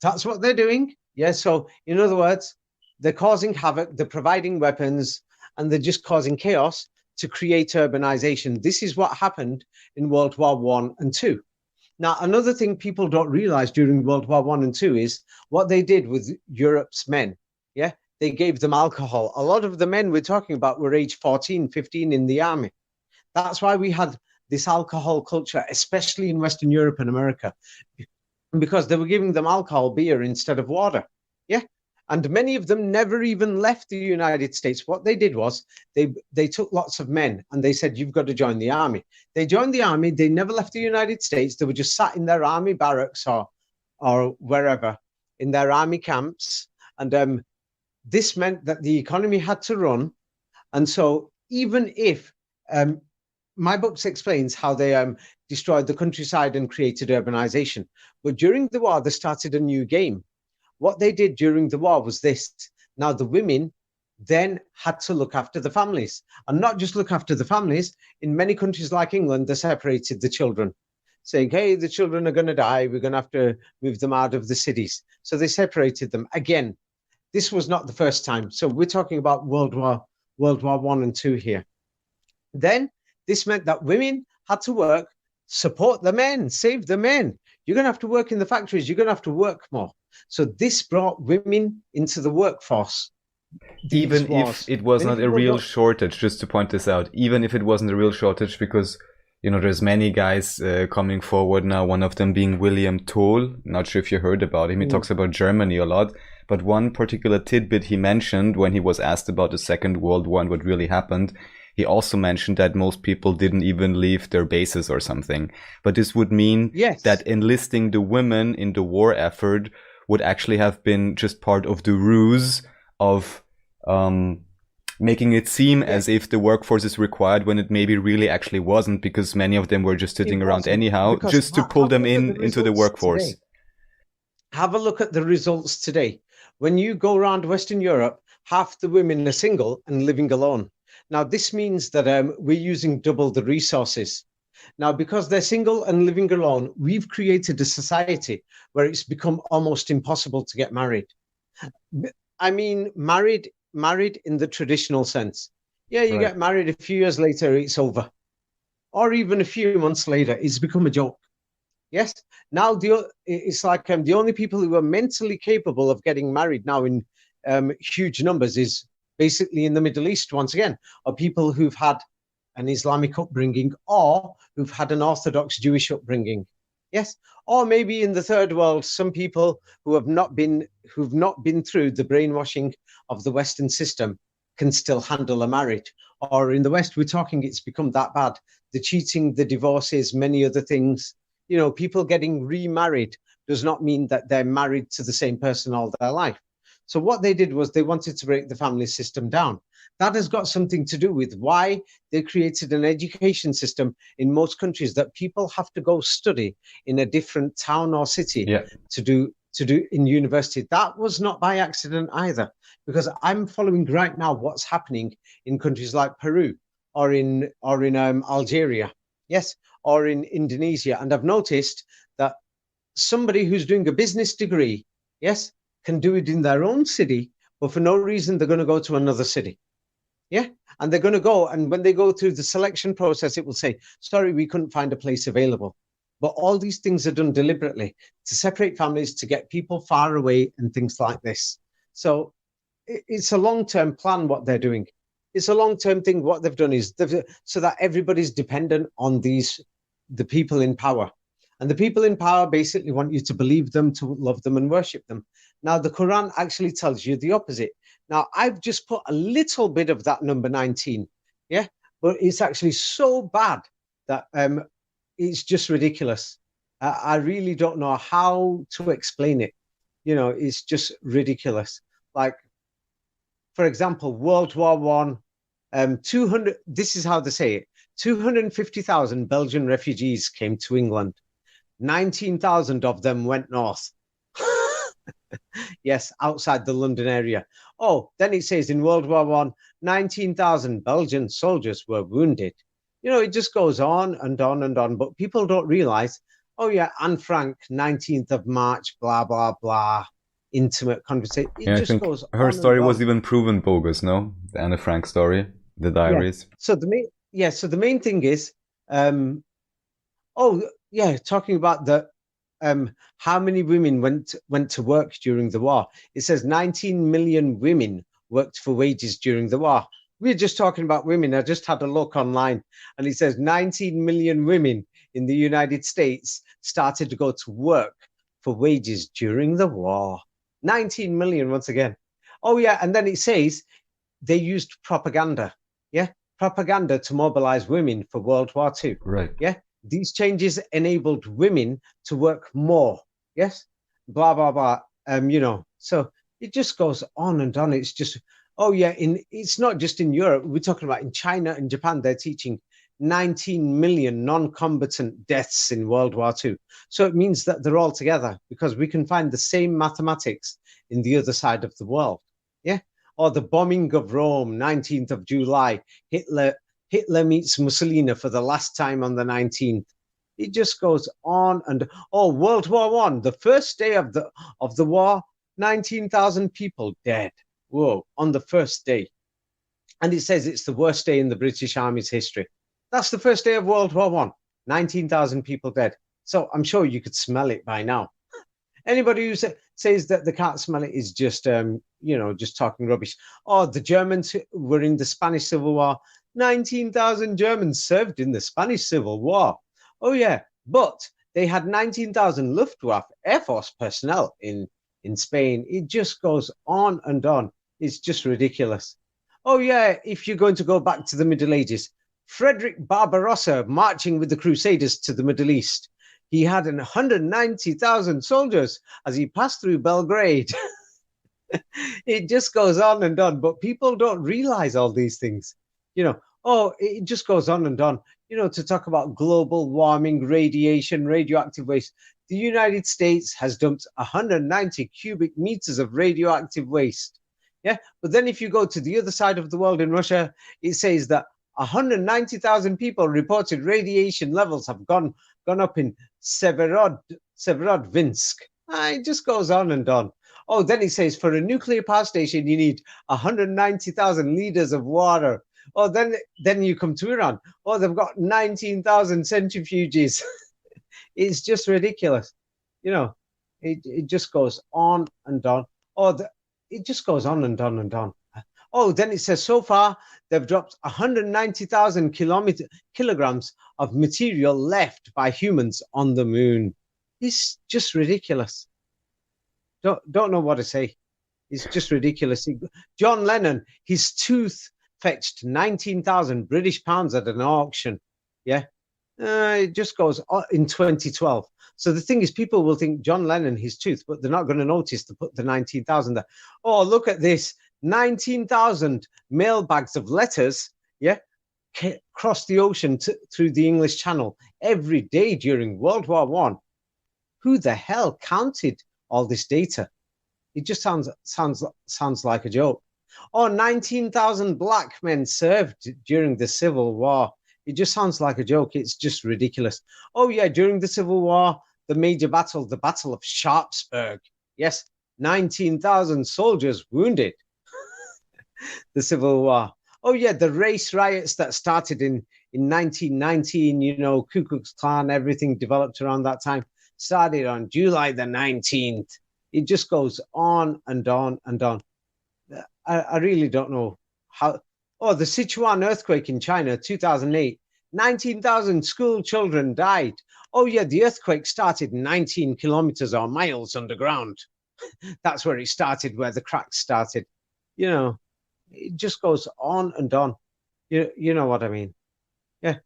that's what they're doing. Yeah, so in other words, they're causing havoc, they're providing weapons, and they're just causing chaos to create urbanization. This is what happened in World War I and II. Now, another thing people don't realize during World War I and II is what they did with Europe's men. Yeah, they gave them alcohol. A lot of the men we're talking about were age 14, 15 in the army. That's why we had this alcohol culture, especially in Western Europe and America, because they were giving them alcohol, beer instead of water. Yeah. And many of them never even left the United States. What they did was they took lots of men and they said, you've got to join the army. They joined the army. They never left the United States. They were just sat in their army barracks or wherever in their army camps. And this meant that the economy had to run. And so even if my books explains how they destroyed the countryside and created urbanization. But during the war, they started a new game. What they did during the war was this. Now, the women then had to look after the families, and not just look after the families. In many countries like England, they separated the children, saying, hey, the children are going to die. We're going to have to move them out of the cities. So they separated them. Again, this was not the first time. So we're talking about World War I and II here. Then this meant that women had to work, support the men, save the men. You're going to have to work in the factories. You're going to have to work more. So this brought women into the workforce. Even if it was not a real shortage, just to point this out, even if it wasn't a real shortage, because, you know, there's many guys coming forward now, one of them being William Toll. Not sure if you heard about him. He talks about Germany a lot. But one particular tidbit he mentioned when he was asked about the Second World War and what really happened, he also mentioned that most people didn't even leave their bases or something. But this would mean that enlisting the women in the war effort would actually have been just part of the ruse of making it seem as if the workforce is required when it maybe really actually wasn't, because many of them were just sitting around anyhow, just to pull them into the workforce. Today. Have a look at the results today. When you go around Western Europe, half the women are single and living alone. Now, this means that we're using double the resources. Now, because they're single and living alone, we've created a society where it's become almost impossible to get married. I mean, married in the traditional sense. Yeah, you get married a few years later, it's over. Or even a few months later, it's become a joke. Yes. Now, it's like the only people who are mentally capable of getting married now in huge numbers is basically in the Middle East, once again, are people who've had an Islamic upbringing or who've had an Orthodox Jewish upbringing. Yes. Or maybe in the third world, some people who've not been through the brainwashing of the Western system can still handle a marriage. Or in the West, we're talking it's become that bad. The cheating, the divorces, many other things. You know, people getting remarried does not mean that they're married to the same person all their life. So what they did was they wanted to break the family system down. That has got something to do with why they created an education system in most countries that people have to go study in a different town or city to do in university. That was not by accident either, because I'm following right now what's happening in countries like Peru or in Algeria, yes, or in Indonesia, and I've noticed that somebody who's doing a business degree, yes, can do it in their own city, but for no reason they're going to go to another city. Yeah. And they're going to go, and when they go through the selection process, it will say, sorry, we couldn't find a place available. But all these things are done deliberately to separate families, to get people far away and things like this. So it's a long-term plan what they're doing. It's a long-term thing. What they've done is so that everybody's dependent on the people in power. And the people in power basically want you to believe them, to love them and worship them. Now, the Quran actually tells you the opposite. Now, I've just put a little bit of that number 19, yeah? But it's actually so bad that it's just ridiculous. I really don't know how to explain it. You know, it's just ridiculous. Like, for example, World War I, 200, this is how they say it, 250,000 Belgian refugees came to England. 19,000 of them went north. Yes, outside the London area. Oh, then it says in World War I, 19,000 Belgian soldiers were wounded. You know, it just goes on and on and on. But people don't realize, oh, yeah, Anne Frank, 19th of March, blah, blah, blah, intimate conversation. It just goes on. Her story was even proven bogus, no? The Anne Frank story, the diaries. Yeah. So the main thing is, talking about the how many women went to work during the war. It says 19 million women worked for wages during the war. We're just talking about women. I just had a look online, and it says 19 million women in the United States started to go to work for wages during the war. 19 million once again. Oh, yeah, and then it says they used propaganda, propaganda to mobilize women for World War II. Right. Yeah. These changes enabled women to work more. Yes. Blah, blah, blah. So it just goes on and on. It's just, it's not just in Europe. We're talking about in China and Japan. They're teaching 19 million non-combatant deaths in World War II. So it means that they're all together, because we can find the same mathematics in the other side of the world. Yeah. Or the bombing of Rome, 19th of July, Hitler meets Mussolini for the last time on the 19th. It just goes on and World War I, the first day of the war, 19,000 people dead. Whoa, on the first day. And it says it's the worst day in the British Army's history. That's the first day of World War I, 19,000 people dead. So I'm sure you could smell it by now. Anybody who says that they can't smell it is just, just talking rubbish. Oh, the Germans were in the Spanish Civil War. 19,000 Germans served in the Spanish Civil War. Oh, yeah. But they had 19,000 Luftwaffe Air Force personnel in Spain. It just goes on and on. It's just ridiculous. Oh, yeah. If you're going to go back to the Middle Ages, Frederick Barbarossa marching with the Crusaders to the Middle East. He had 190,000 soldiers as he passed through Belgrade. It just goes on and on. But people don't realize all these things. It just goes on and on, to talk about global warming, radiation, radioactive waste. The United States has dumped 190 cubic meters of radioactive waste. Yeah. But then if you go to the other side of the world in Russia, it says that 190,000 reported radiation levels have gone up in Severodvinsk. It just goes on and on. Oh, then it says for a nuclear power station, you need 190,000 liters of water. Oh, then you come to Iran. Oh, they've got 19,000 centrifuges. It's just ridiculous. It just goes on and on. It just goes on and on and on. Oh, then it says so far they've dropped 190,000 kilograms of material left by humans on the moon. It's just ridiculous. Don't know what to say. It's just ridiculous. John Lennon, his tooth fetched 19,000 British pounds at an auction. Yeah. It just goes in 2012. So the thing is, people will think John Lennon, his tooth, but they're not going to notice to put the 19,000 there. Oh, look at this. 19,000 mail bags of letters. Yeah. Crossed the ocean through the English Channel every day during World War I. Who the hell counted all this data? It just sounds like a joke. Oh, 19,000 black men served during the Civil War. It just sounds like a joke. It's just ridiculous. Oh, yeah, during the Civil War, the major battle, the Battle of Sharpsburg. Yes, 19,000 soldiers wounded. The Civil War. Oh, yeah, the race riots that started in 1919, you know, Ku Klux Klan, everything developed around that time, started on July the 19th. It just goes on and on and on. I really don't know how. Oh, the Sichuan earthquake in China, 2008, 19,000 school children died. Oh, yeah, the earthquake started 19 kilometers or miles underground. That's where it started, where the cracks started. You know, it just goes on and on. You know what I mean? Yeah.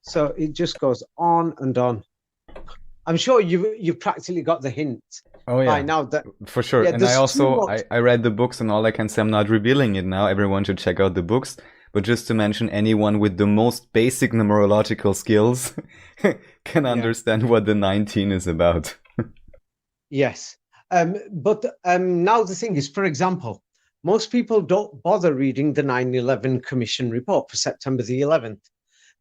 So it just goes on and on. I'm sure you've practically got the hint. Oh yeah, by now that for sure. yeah, And I there's also too much. I read the books, and all I can say, I'm not revealing it now. Everyone should check out the books. But just to mention, anyone with the most basic numerological skills can Yeah. understand what the 19 is about. Yes. But now the thing is, for example, most people don't bother reading the 9/11 Commission report for September the 11th.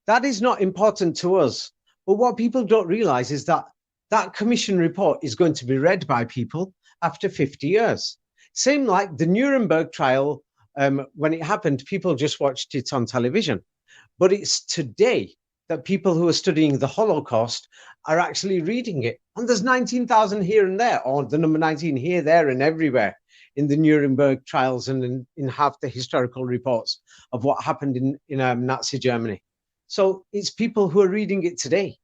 That is not important to us. But what people don't realize is that that commission report is going to be read by people after 50 years. Same like the Nuremberg trial, when it happened, people just watched it on television. But it's today that people who are studying the Holocaust are actually reading it. And there's 19,000 here and there, or the number 19 here, there, and everywhere in the Nuremberg trials and in half the historical reports of what happened in Nazi Germany. So it's people who are reading it today.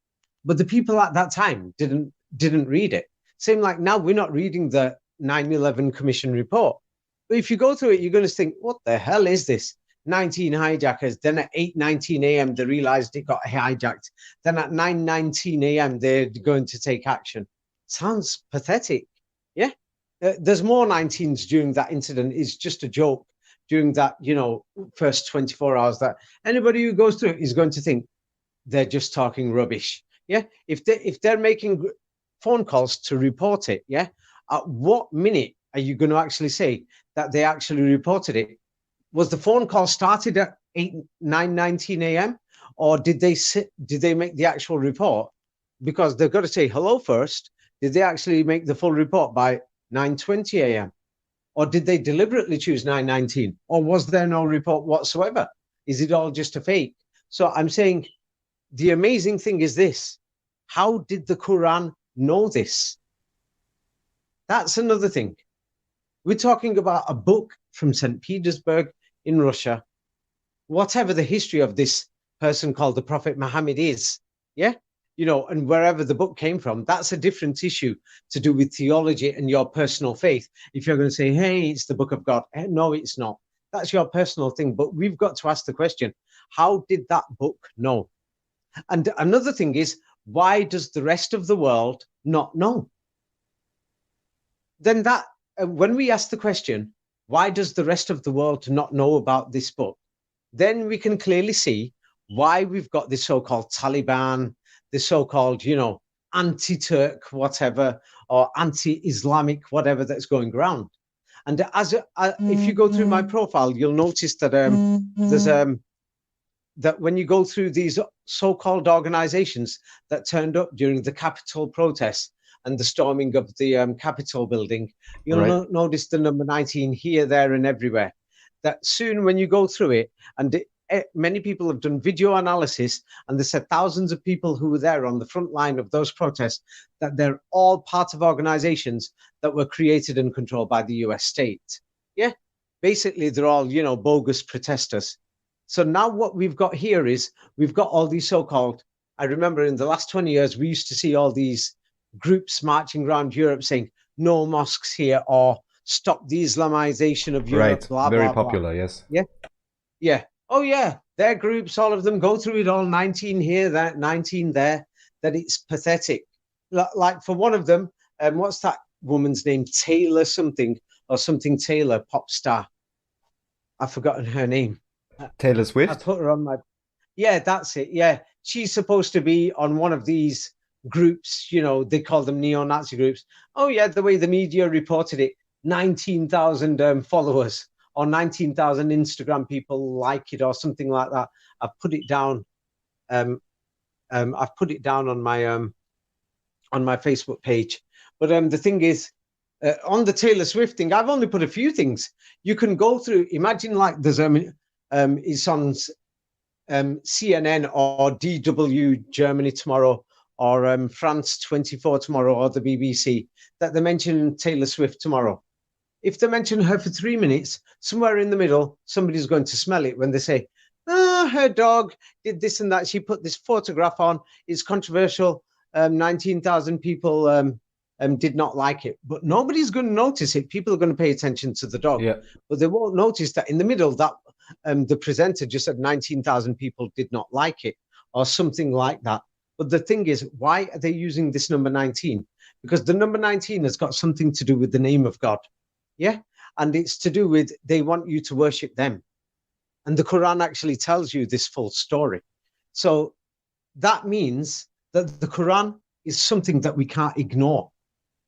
But the people at that time didn't read it. Same like now, we're not reading the 9/11 Commission report. But if you go through it, you're going to think, what the hell is this? 19 hijackers. Then at 8:19 a.m., they realized it got hijacked. Then at 9:19 a.m., they're going to take action. Sounds pathetic. Yeah. There's more 19s during that incident. It's just a joke during that, first 24 hours, that anybody who goes through it is going to think they're just talking rubbish. Yeah. If they're making phone calls to report it, yeah, at what minute are you going to actually say that they actually reported it? Was the phone call started at 9:19 a.m. or did they make the actual report? Because they've got to say hello first. Did they actually make the full report by 9:20 a.m. or did they deliberately choose 9:19? Or was there no report whatsoever? Is it all just a fake? So I'm saying the amazing thing is this: how did the Quran know this? That's another thing. We're talking about a book from St. Petersburg in Russia. Whatever the history of this person called the Prophet Muhammad is, yeah, and wherever the book came from, that's a different issue to do with theology and your personal faith. If you're going to say, hey, it's the book of God, no, it's not. That's your personal thing. But we've got to ask the question, how did that book know? And another thing is, why does the rest of the world not know? Then that, when we ask the question, why does the rest of the world not know about this book? Then we can clearly see why we've got this so-called Taliban, this so-called, anti-Turk, whatever, or anti-Islamic, whatever that's going around. And if you go through my profile, you'll notice that there's that when you go through these so-called organizations that turned up during the Capitol protests and the storming of the Capitol building, you'll notice the number 19 here, there, and everywhere. That soon when you go through it, and many people have done video analysis, and they said thousands of people who were there on the front line of those protests, that they're all part of organizations that were created and controlled by the US state. Yeah, basically they're all, bogus protesters. So now what we've got here is we've got all these so-called, I remember in the last 20 years, we used to see all these groups marching around Europe saying no mosques here or stop the Islamization of Europe, Right. blah, Very blah, blah. popular, yes. Yeah. Yeah. Oh, yeah. Their groups, all of them go through it all, 19 here, that 19 there, that it's pathetic. Like for one of them, what's that woman's name? Taylor something or something Taylor, pop star. I've forgotten her name. Taylor I Swift? put her on my... Yeah, that's it. Yeah. She's supposed to be on one of these groups, you know, they call them neo-Nazi groups. Oh, yeah, the way the media reported it, 19,000 followers or 19,000 Instagram people like it or something like that. I've put it down. I've put it down on my Facebook page. But the thing is, on the Taylor Swift thing, I've only put a few things. You can go through. Imagine like there's it's on CNN or DW Germany tomorrow, or France 24 tomorrow, or the BBC, that they mention Taylor Swift tomorrow. If they mention her for 3 minutes, somewhere in the middle, somebody's going to smell it when they say, oh, her dog did this and that. She put this photograph on. It's controversial. 19,000 people did not like it. But nobody's going to notice it. People are going to pay attention to the dog. Yeah. But they won't notice that in the middle, that the presenter just said 19,000 people did not like it or something like that. But the thing is, why are they using this number 19? Because the number 19 has got something to do with the name of God. Yeah. And it's to do with they want you to worship them. And the Quran actually tells you this full story. So that means that the Quran is something that we can't ignore.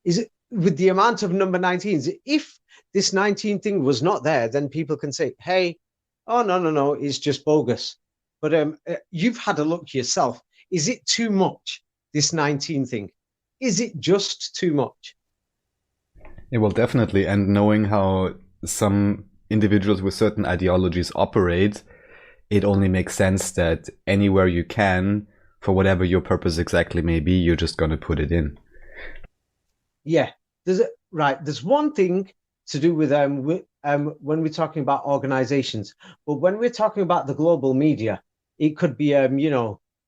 Is it with the amount of number 19s? If this 19 thing was not there, then people can say, hey, oh, no, it's just bogus. But you've had a look yourself. Is it too much, this 19 thing? Is it just too much? Yeah, well, definitely. And knowing how some individuals with certain ideologies operate, it only makes sense that anywhere you can, for whatever your purpose exactly may be, you're just going to put it in. Yeah, there's one thing to do with when we're talking about organizations, but when we're talking about the global media, it could be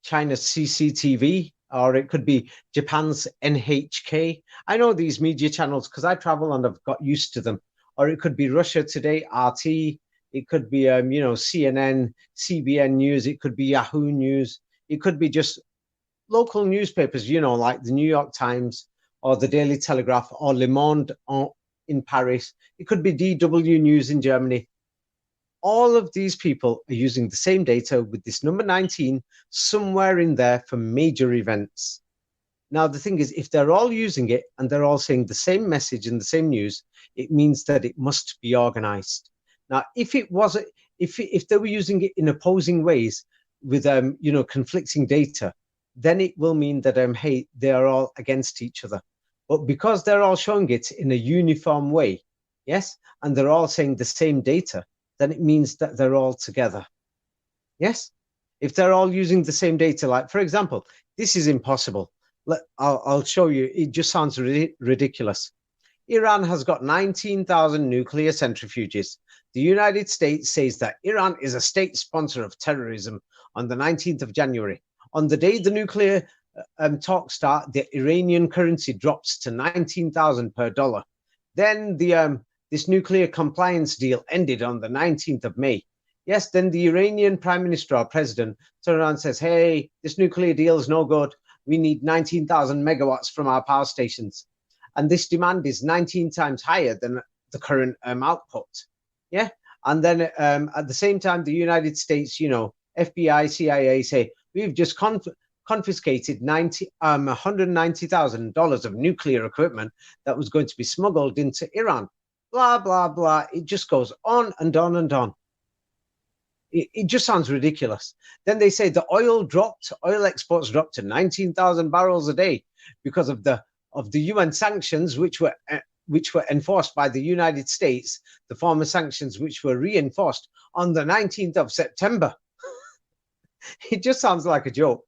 China's CCTV, or it could be Japan's NHK. I know these media channels because I travel and I've got used to them. Or it could be Russia Today, RT. It could be CNN, CBN News. It could be Yahoo News. It could be just local newspapers, like the New York Times or the Daily Telegraph or Le Monde in Paris. It could be DW News in Germany. All of these people are using the same data with this number 19 somewhere in there for major events. Now, the thing is, if they're all using it and they're all saying the same message in the same news, it means that it must be organized. Now, if they were using it in opposing ways with, conflicting data, then it will mean that, hey, they are all against each other. But because they're all showing it in a uniform way, yes, and they're all saying the same data, then it means that they're all together. Yes? If they're all using the same data, like, for example, this is impossible. I'll show you. It just sounds ridiculous. Iran has got 19,000 nuclear centrifuges. The United States says that Iran is a state sponsor of terrorism on the 19th of January. On the day the nuclear talks start, the Iranian currency drops to 19,000 per dollar. Then this nuclear compliance deal ended on the 19th of May. Yes, then the Iranian prime minister or president turns around and says, hey, this nuclear deal is no good. We need 19,000 megawatts from our power stations. And this demand is 19 times higher than the current output. Yeah. And then at the same time, the United States, FBI, CIA say, we've just confiscated $190,000 of nuclear equipment that was going to be smuggled into Iran. Blah, blah, blah. It just goes on and on and on. It just sounds ridiculous. Then they say the oil exports dropped to 19,000 barrels a day because of the UN sanctions, which were enforced by the United States, the former sanctions, which were reinforced on the 19th of September. It just sounds like a joke.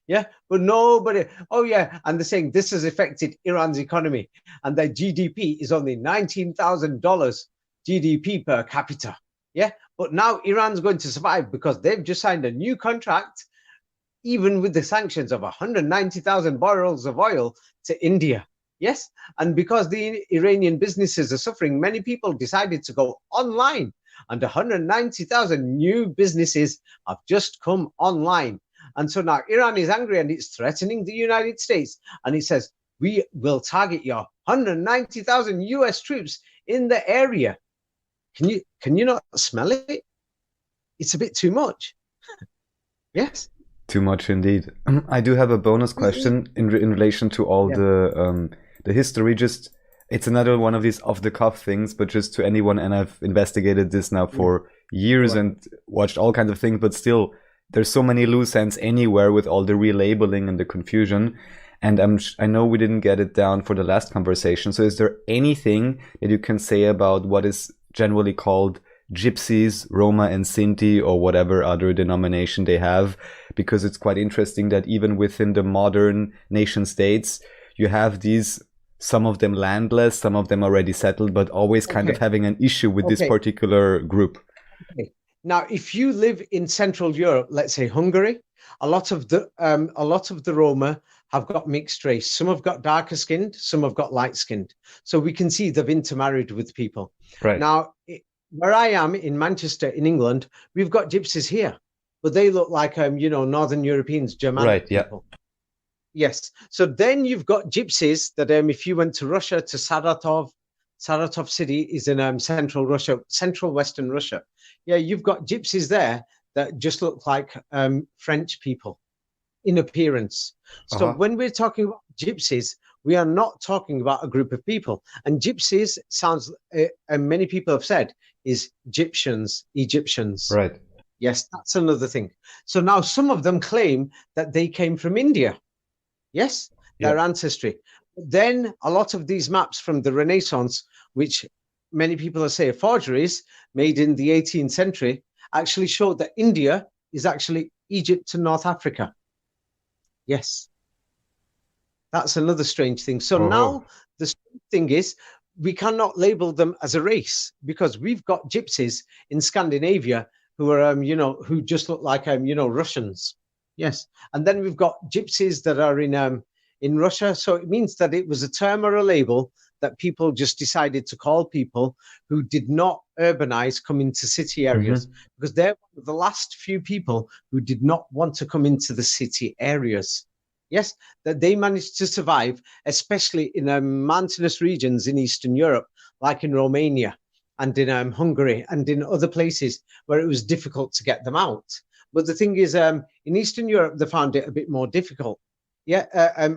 Yeah, but nobody, oh yeah, and they're saying this has affected Iran's economy and their GDP is only $19,000 GDP per capita. Yeah, but now Iran's going to survive because they've just signed a new contract even with the sanctions of 190,000 barrels of oil to India. Yes, and because the Iranian businesses are suffering, many people decided to go online, and 190,000 new businesses have just come online. And so now Iran is angry and it's threatening the United States. And it says, we will target your 190,000 US troops in the area. Can you not smell it? It's a bit too much. Yes. Too much indeed. I do have a bonus question in relation to all the history. Just, it's another one of these off-the-cuff things, but just to anyone, and I've investigated this now for years and watched all kinds of things, but still, there's so many loose ends anywhere with all the relabeling and the confusion. And I know we didn't get it down for the last conversation. So is there anything that you can say about what is generally called Gypsies, Roma and Sinti, or whatever other denomination they have? Because it's quite interesting that even within the modern nation states, you have these, some of them landless, some of them already settled, but always kind of having an issue with this particular group. Now, if you live in Central Europe, let's say Hungary, a lot of the Roma have got mixed race. Some have got darker skinned, some have got light skinned. So we can see they've intermarried with people. Right. Now, where I am in Manchester, in England, we've got Gypsies here, but they look like Northern Europeans, Germanic people. Yes. So then you've got Gypsies that if you went to Russia, to Saratov city is in central Russia, central Western Russia. Yeah, you've got Gypsies there that just look like French people in appearance. So when we're talking about Gypsies, we are not talking about a group of people. And Gypsies sounds, and many people have said, is Egyptians. Right. Yes, that's another thing. So now some of them claim that they came from India. Yes, their ancestry. Then a lot of these maps from the Renaissance, which many people say are forgeries, made in the 18th century, actually showed that India is actually Egypt to North Africa. Yes. That's another strange thing. So now the strange thing is we cannot label them as a race, because we've got Gypsies in Scandinavia who are, who just look like, Russians. Yes. And then we've got Gypsies that are in Russia. So it means that it was a term or a label that people just decided to call people who did not urbanize, come into city areas, because they're one of the last few people who did not want to come into the city areas. Yes, that they managed to survive, especially in mountainous regions in Eastern Europe, like in Romania and in Hungary and in other places where it was difficult to get them out. But the thing is, in Eastern Europe, they found it a bit more difficult. Yeah,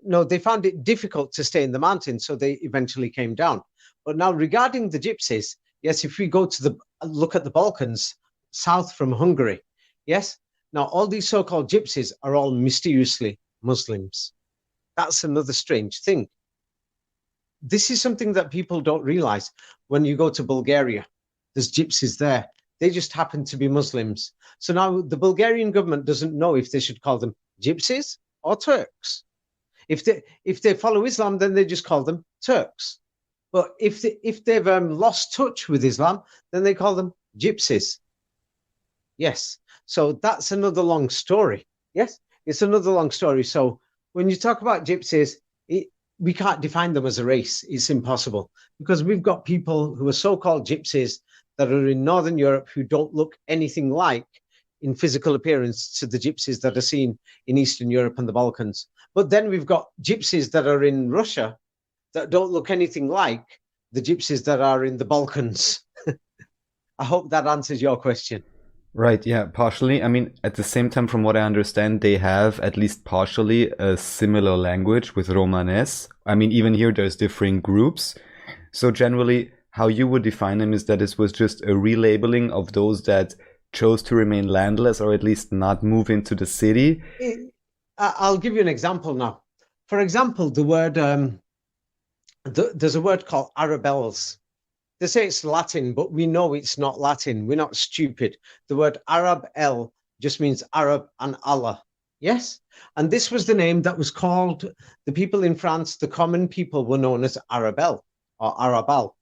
no, they found it difficult to stay in the mountains, so they eventually came down. But now regarding the Gypsies, yes, if we go to look at the Balkans, south from Hungary, yes, now all these so-called Gypsies are all mysteriously Muslims. That's another strange thing. This is something that people don't realize. When you go to Bulgaria, there's Gypsies there. They just happen to be Muslims. So now the Bulgarian government doesn't know if they should call them Gypsies or Turks. If they follow Islam, then they just call them Turks. But if they've lost touch with Islam, then they call them Gypsies. Yes. So that's another long story. Yes, it's another long story. So when you talk about Gypsies, we can't define them as a race. It's impossible, because we've got people who are so-called Gypsies that are in Northern Europe who don't look anything like, in physical appearance, to the Gypsies that are seen in Eastern Europe and the Balkans. But then we've got Gypsies that are in Russia that don't look anything like the Gypsies that are in the Balkans. I hope that answers your question. Right, yeah, partially. I mean, at the same time, from what I understand, they have at least partially a similar language with Romanes. I mean, even here there's differing groups. So generally, how you would define them is that this was just a relabeling of those that chose to remain landless, or at least not move into the city. I'll give you an example now. For example, the word, there's a word called Arabels. They say it's Latin, but we know it's not Latin. We're not stupid. The word Arab-el just means Arab and Allah. Yes? And this was the name that was called, the people in France, the common people were known as Arabel or Arabal.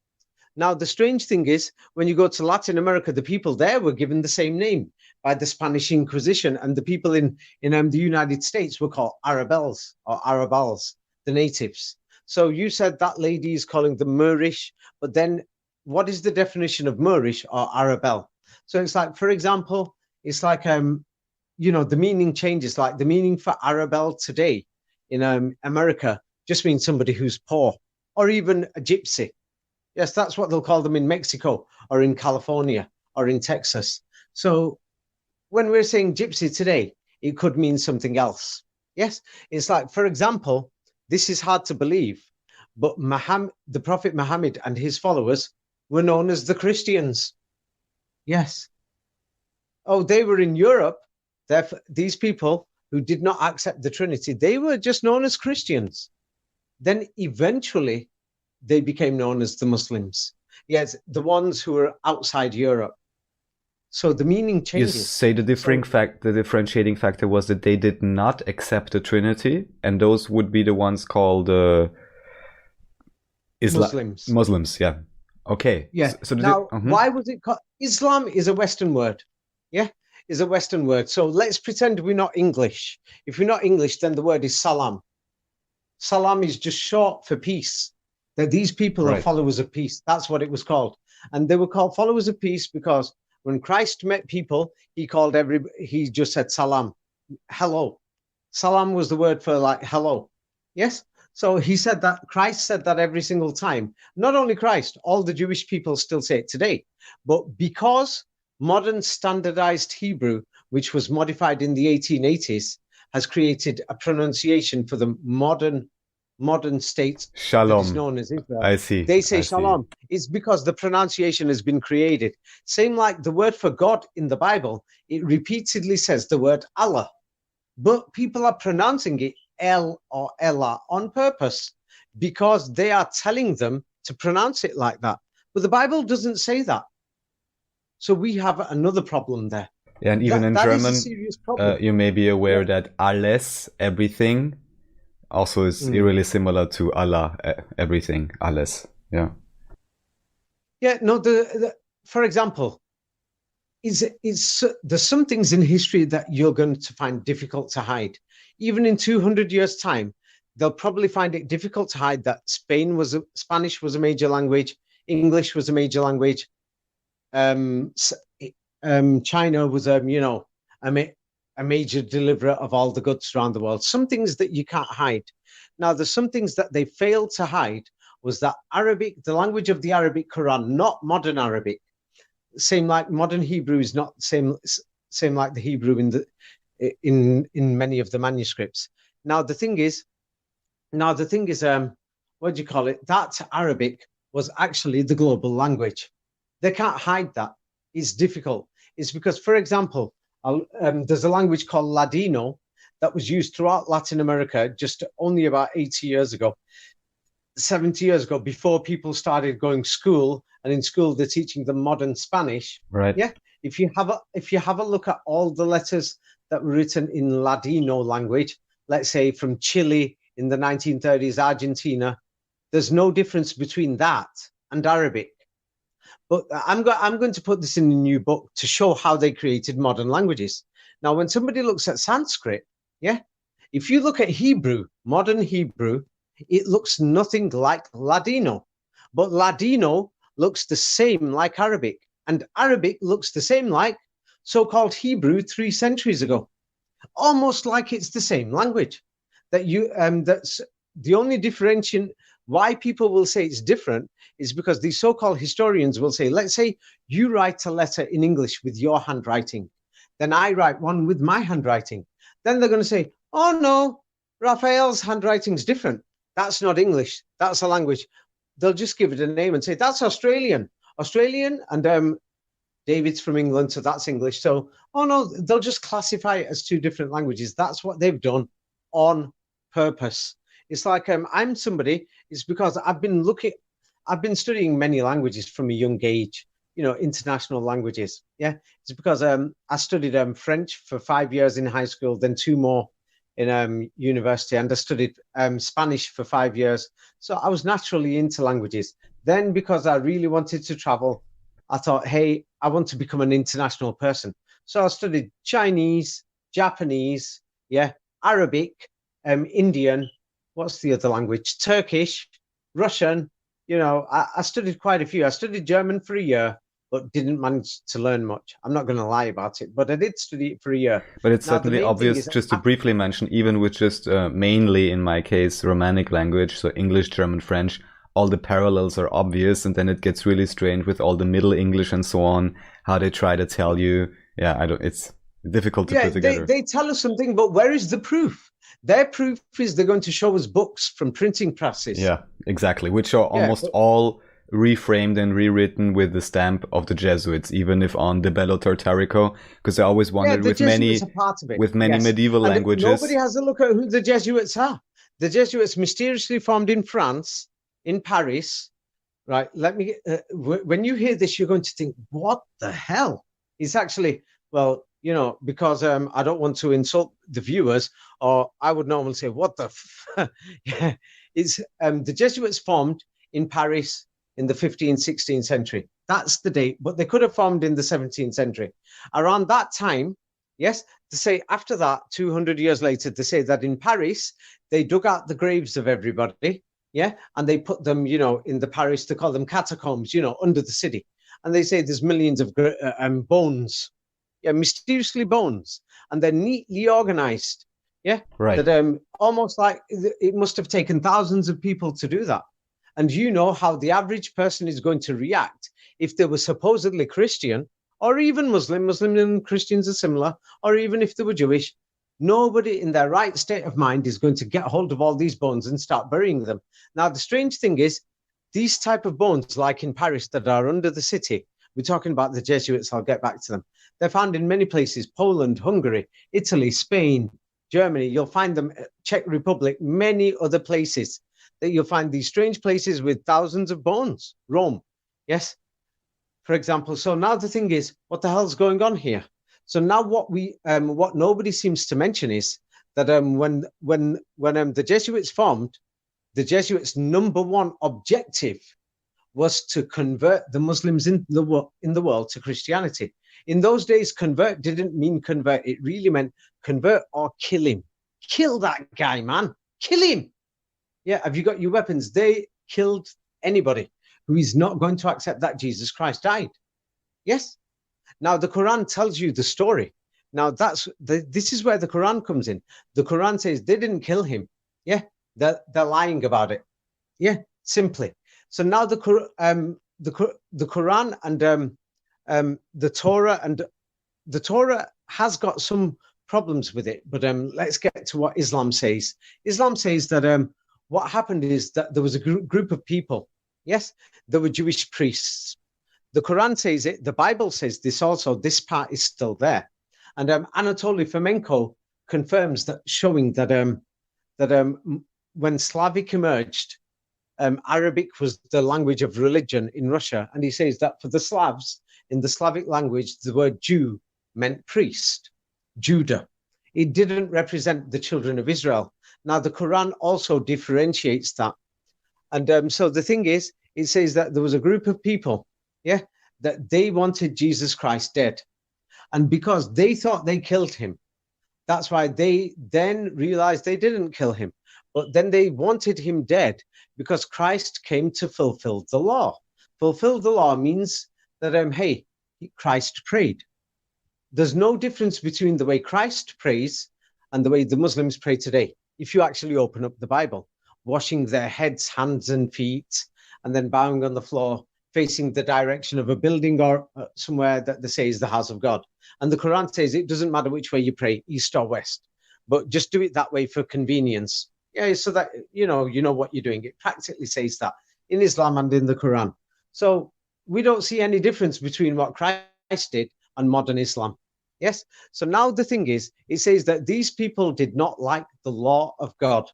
Now, the strange thing is, when you go to Latin America, the people there were given the same name by the Spanish Inquisition, and the people in the United States were called Arabels or Arabals, the natives. So you said that lady is calling them Moorish, but then what is the definition of Moorish or Arabel? So it's like, for example, it's like the meaning changes. Like the meaning for Arabel today in America just means somebody who's poor, or even a gypsy. Yes, that's what they'll call them in Mexico or in California or in Texas. So when we're saying gypsy today, it could mean something else. Yes, it's like, for example, this is hard to believe, but the Prophet Muhammad and his followers were known as the Christians. Yes. Oh, they were in Europe. These people who did not accept the Trinity, they were just known as Christians. Then eventually, they became known as the Muslims. Yes, the ones who were outside Europe. So the meaning changes. You say the differentiating factor was that they did not accept the Trinity, and those would be the ones called Muslims. Muslims, yeah. Okay. Yeah. So now, why was it called? Islam is a Western word. Yeah, is a Western word. So let's pretend we're not English. If we're not English, then the word is salam. Salam is just short for peace. That these people are followers of peace. That's what it was called. And they were called followers of peace because when Christ met people, he just said salam, hello. Salam was the word for like hello. Yes. So Christ said that every single time. Not only Christ, all the Jewish people still say it today. But because modern standardized Hebrew, which was modified in the 1880s, has created a pronunciation for the modern state Shalom. that is known as Israel. I see. They say Shalom. It's because the pronunciation has been created. Same like the word for God in the Bible, it repeatedly says the word Allah. But people are pronouncing it El or Ella on purpose because they are telling them to pronounce it like that. But the Bible doesn't say that. So we have another problem there. Yeah, and even in German, you may be aware that alles, everything, also is really similar to Allah, everything, alles. Yeah. Yeah, no, for example, there's some things in history that you're going to find difficult to hide. Even in 200 years' time, they'll probably find it difficult to hide that Spanish was a major language, English was a major language, China was a major deliverer of all the goods around the world. Some things that you can't hide. Now, there's some things that they failed to hide was that Arabic, the language of the Arabic Quran, not modern Arabic. Same like modern Hebrew is not same like the Hebrew in many of the manuscripts. Now the thing is, what do you call it? That Arabic was actually the global language. They can't hide that. It's difficult. It's because, for example, there's a language called Ladino that was used throughout Latin America just only about 80 years ago, 70 years ago, before people started going to school. And in school, they're teaching them modern Spanish. Right. Yeah. If you have a look at all the letters that were written in Ladino language, let's say from Chile in the 1930s, Argentina, there's no difference between that and Arabic. But I'm going to put this in a new book to show how they created modern languages. Now, when somebody looks at Sanskrit, yeah, if you look at Hebrew, modern Hebrew, it looks nothing like Ladino. But Ladino looks the same like Arabic, and Arabic looks the same like so-called Hebrew 3 centuries ago, almost like it's the same language. That's the only differentiation. Why people will say it's different is because these so-called historians will say, let's say you write a letter in English with your handwriting, then I write one with my handwriting. Then they're going to say, oh no, Raphael's handwriting is different. That's not English. That's a language. They'll just give it a name and say, that's Australian, and David's from England, so that's English. So, oh no, they'll just classify it as 2 different languages. That's what they've done on purpose. It's like I'm somebody, it's because I've been studying many languages from a young age, international languages. Yeah, it's because I studied French for 5 years in high school, then 2 more in university, and I studied Spanish for 5 years. So I was naturally into languages. Then, because I really wanted to travel, I thought, hey, I want to become an international person. So I studied Chinese, Japanese, yeah, Arabic, Indian, what's the other language? Turkish, Russian. You know, I studied quite a few. I studied German for a year, but didn't manage to learn much. I'm not going to lie about it, but I did study it for a year. But it's certainly obvious, just to briefly mention, even with just mainly, in my case, Romanic language, so English, German, French, all the parallels are obvious, and then it gets really strange with all the Middle English and so on, how they try to tell you. Yeah, it's difficult to put together. They tell us something, but where is the proof? Their proof is they're going to show us books from printing presses. Yeah, exactly, which are almost all reframed and rewritten with the stamp of the Jesuits, even if on the Bello Tartarico, because I always wondered with many medieval languages. Nobody has a look at who the Jesuits are. The Jesuits mysteriously formed in France, in Paris, right? When you hear this, you're going to think, what the hell? It's actually, well, you know, because I don't want to insult the viewers, or I would normally say, what the yeah, it's the Jesuits formed in Paris in the 15th, 16th century. That's the date, but they could have formed in the 17th century. Around that time, yes, to say after that, 200 years later, to say that in Paris, they dug out the graves of everybody, yeah, and they put them, you know, in the Paris, they call them catacombs, you know, under the city. And they say there's millions of bones, yeah, mysteriously bones, and they're neatly organized, yeah, right. That almost like it must have taken thousands of people to do that. And you know how the average person is going to react if they were supposedly Christian or even Muslim. Muslim and Christians are similar, or even if they were Jewish. Nobody in their right state of mind is going to get hold of all these bones and start burying them. Now, the strange thing is, these type of bones, like in Paris, that are under the city, we're talking about the Jesuits, I'll get back to them. They're found in many places: Poland, Hungary, Italy, Spain, Germany. You'll find them, Czech Republic, many other places. That you'll find these strange places with thousands of bones. Rome, yes, for example. So now the thing is, what the hell's going on here? So now what nobody seems to mention is that when the Jesuits formed, the Jesuits' number one objective was to convert the Muslims in the world to Christianity. In those days, convert didn't mean convert. It really meant convert or kill him. Kill that guy, man. Kill him. Yeah, have you got your weapons? They killed anybody who is not going to accept that Jesus Christ died. Yes. Now, the Quran tells you the story. Now, this is where the Quran comes in. The Quran says they didn't kill him. Yeah, they're lying about it. Yeah, simply. So now the Quran and the Torah has got some problems with it. But let's get to what Islam says. Islam says that what happened is that there was a group of people. Yes, there were Jewish priests. The Quran says it. The Bible says this also. This part is still there. And Anatoly Fomenko confirms that, showing that when Slavic emerged, Arabic was the language of religion in Russia. And he says that for the Slavs, in the Slavic language, the word Jew meant priest, Judah. It didn't represent the children of Israel. Now, the Quran also differentiates that. And so the thing is, it says that there was a group of people, yeah, that they wanted Jesus Christ dead. And because they thought they killed him, that's why they then realized they didn't kill him. But then they wanted him dead because Christ came to fulfill the law. Fulfill the law means that, hey, Christ prayed. There's no difference between the way Christ prays and the way the Muslims pray today. If you actually open up the Bible, washing their heads, hands and feet, and then bowing on the floor, facing the direction of a building or somewhere that they say is the house of God. And the Quran says it doesn't matter which way you pray, east or west, but just do it that way for convenience. Yeah, so that you know what you're doing. It practically says that in Islam and in the Quran. So we don't see any difference between what Christ did and modern Islam. Yes. So now the thing is, it says that these people did not like the law of God.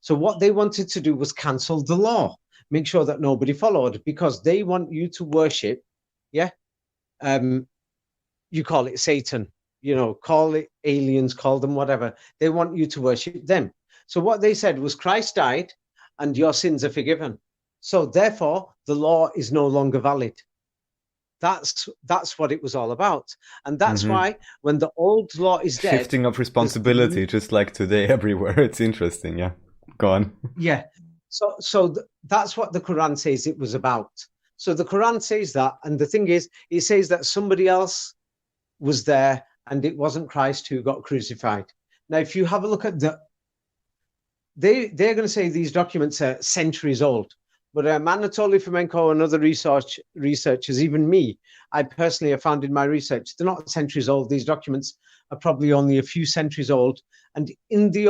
So what they wanted to do was cancel the law, make sure that nobody followed, because they want you to worship. Yeah. You call it Satan, call it aliens, call them whatever. They want you to worship them. So what they said was Christ died and your sins are forgiven. So therefore, the law is no longer valid. That's what it was all about. And that's why when the old law is dead... Shifting of responsibility, just like today everywhere. It's interesting, yeah. Go on. Yeah. So that's what the Quran says it was about. So the Quran says that, and the thing is, it says that somebody else was there and it wasn't Christ who got crucified. Now, if you have a look at they're going to say these documents are centuries old. But Anatoly Fomenko and other researchers, even me, I personally have found in my research, they're not centuries old. These documents are probably only a few centuries old. And in the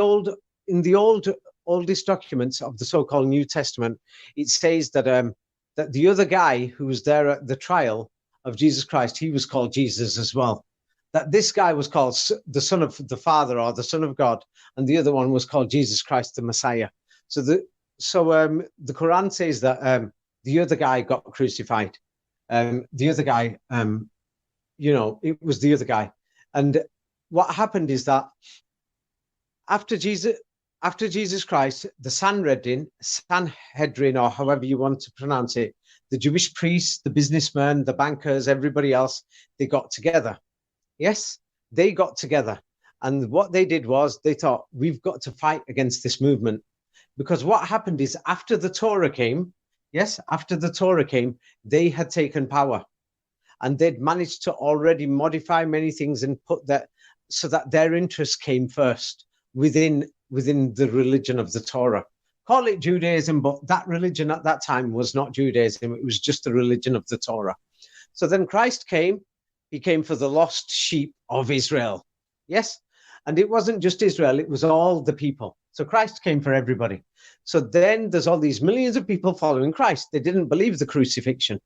oldest documents of the so-called New Testament, it says that that the other guy who was there at the trial of Jesus Christ, he was called Jesus as well. That this guy was called the Son of the Father or the Son of God, and the other one was called Jesus Christ the Messiah. So the Quran says that the other guy got crucified. The other guy, it was the other guy. And what happened is that after Jesus Christ, the Sanhedrin, or however you want to pronounce it, the Jewish priests, the businessmen, the bankers, everybody else, they got together. Yes, they got together. And what they did was they thought, we've got to fight against this movement. Because what happened is after the Torah came, they had taken power. And they'd managed to already modify many things and put that so that their interests came first within the religion of the Torah. Call it Judaism, but that religion at that time was not Judaism. It was just the religion of the Torah. So then Christ came. He came for the lost sheep of Israel. Yes. And it wasn't just Israel. It was all the people. So Christ came for everybody. So then there's all these millions of people following Christ. They didn't believe the crucifixion.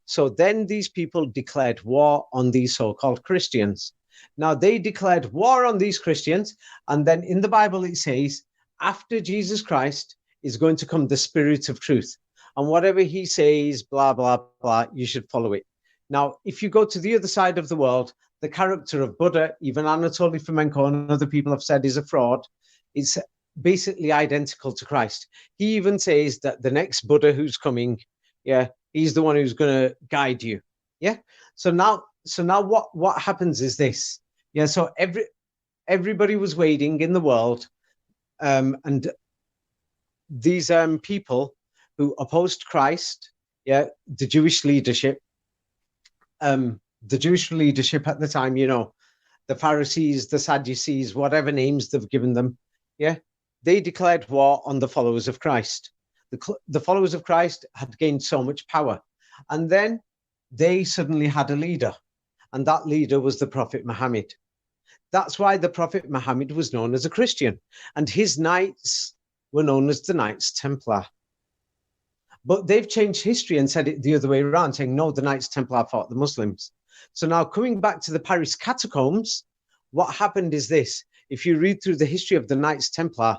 So then these people declared war on these so-called Christians. Now they declared war on these Christians. And then in the Bible, it says, after Jesus Christ is going to come the Spirit of truth. And whatever he says, blah, blah, blah, you should follow it. Now, if you go to the other side of the world, the character of Buddha, even Anatoly Fomenko and other people have said is a fraud. It's basically identical to Christ. He even says that the next Buddha who's coming, he's the one who's going to guide you. Yeah. So now what happens is this. Yeah. So everybody was waiting in the world, and these people who opposed Christ, the Jewish leadership. The Jewish leadership at the time, the Pharisees, the Sadducees, whatever names they've given them, they declared war on the followers of Christ. The followers of Christ had gained so much power. And then they suddenly had a leader, and that leader was the Prophet Muhammad. That's why the Prophet Muhammad was known as a Christian, and his knights were known as the Knights Templar. But they've changed history and said it the other way around, saying, no, the Knights Templar fought the Muslims. So now coming back to the Paris catacombs, what happened is this. If you read through the history of the Knights Templar,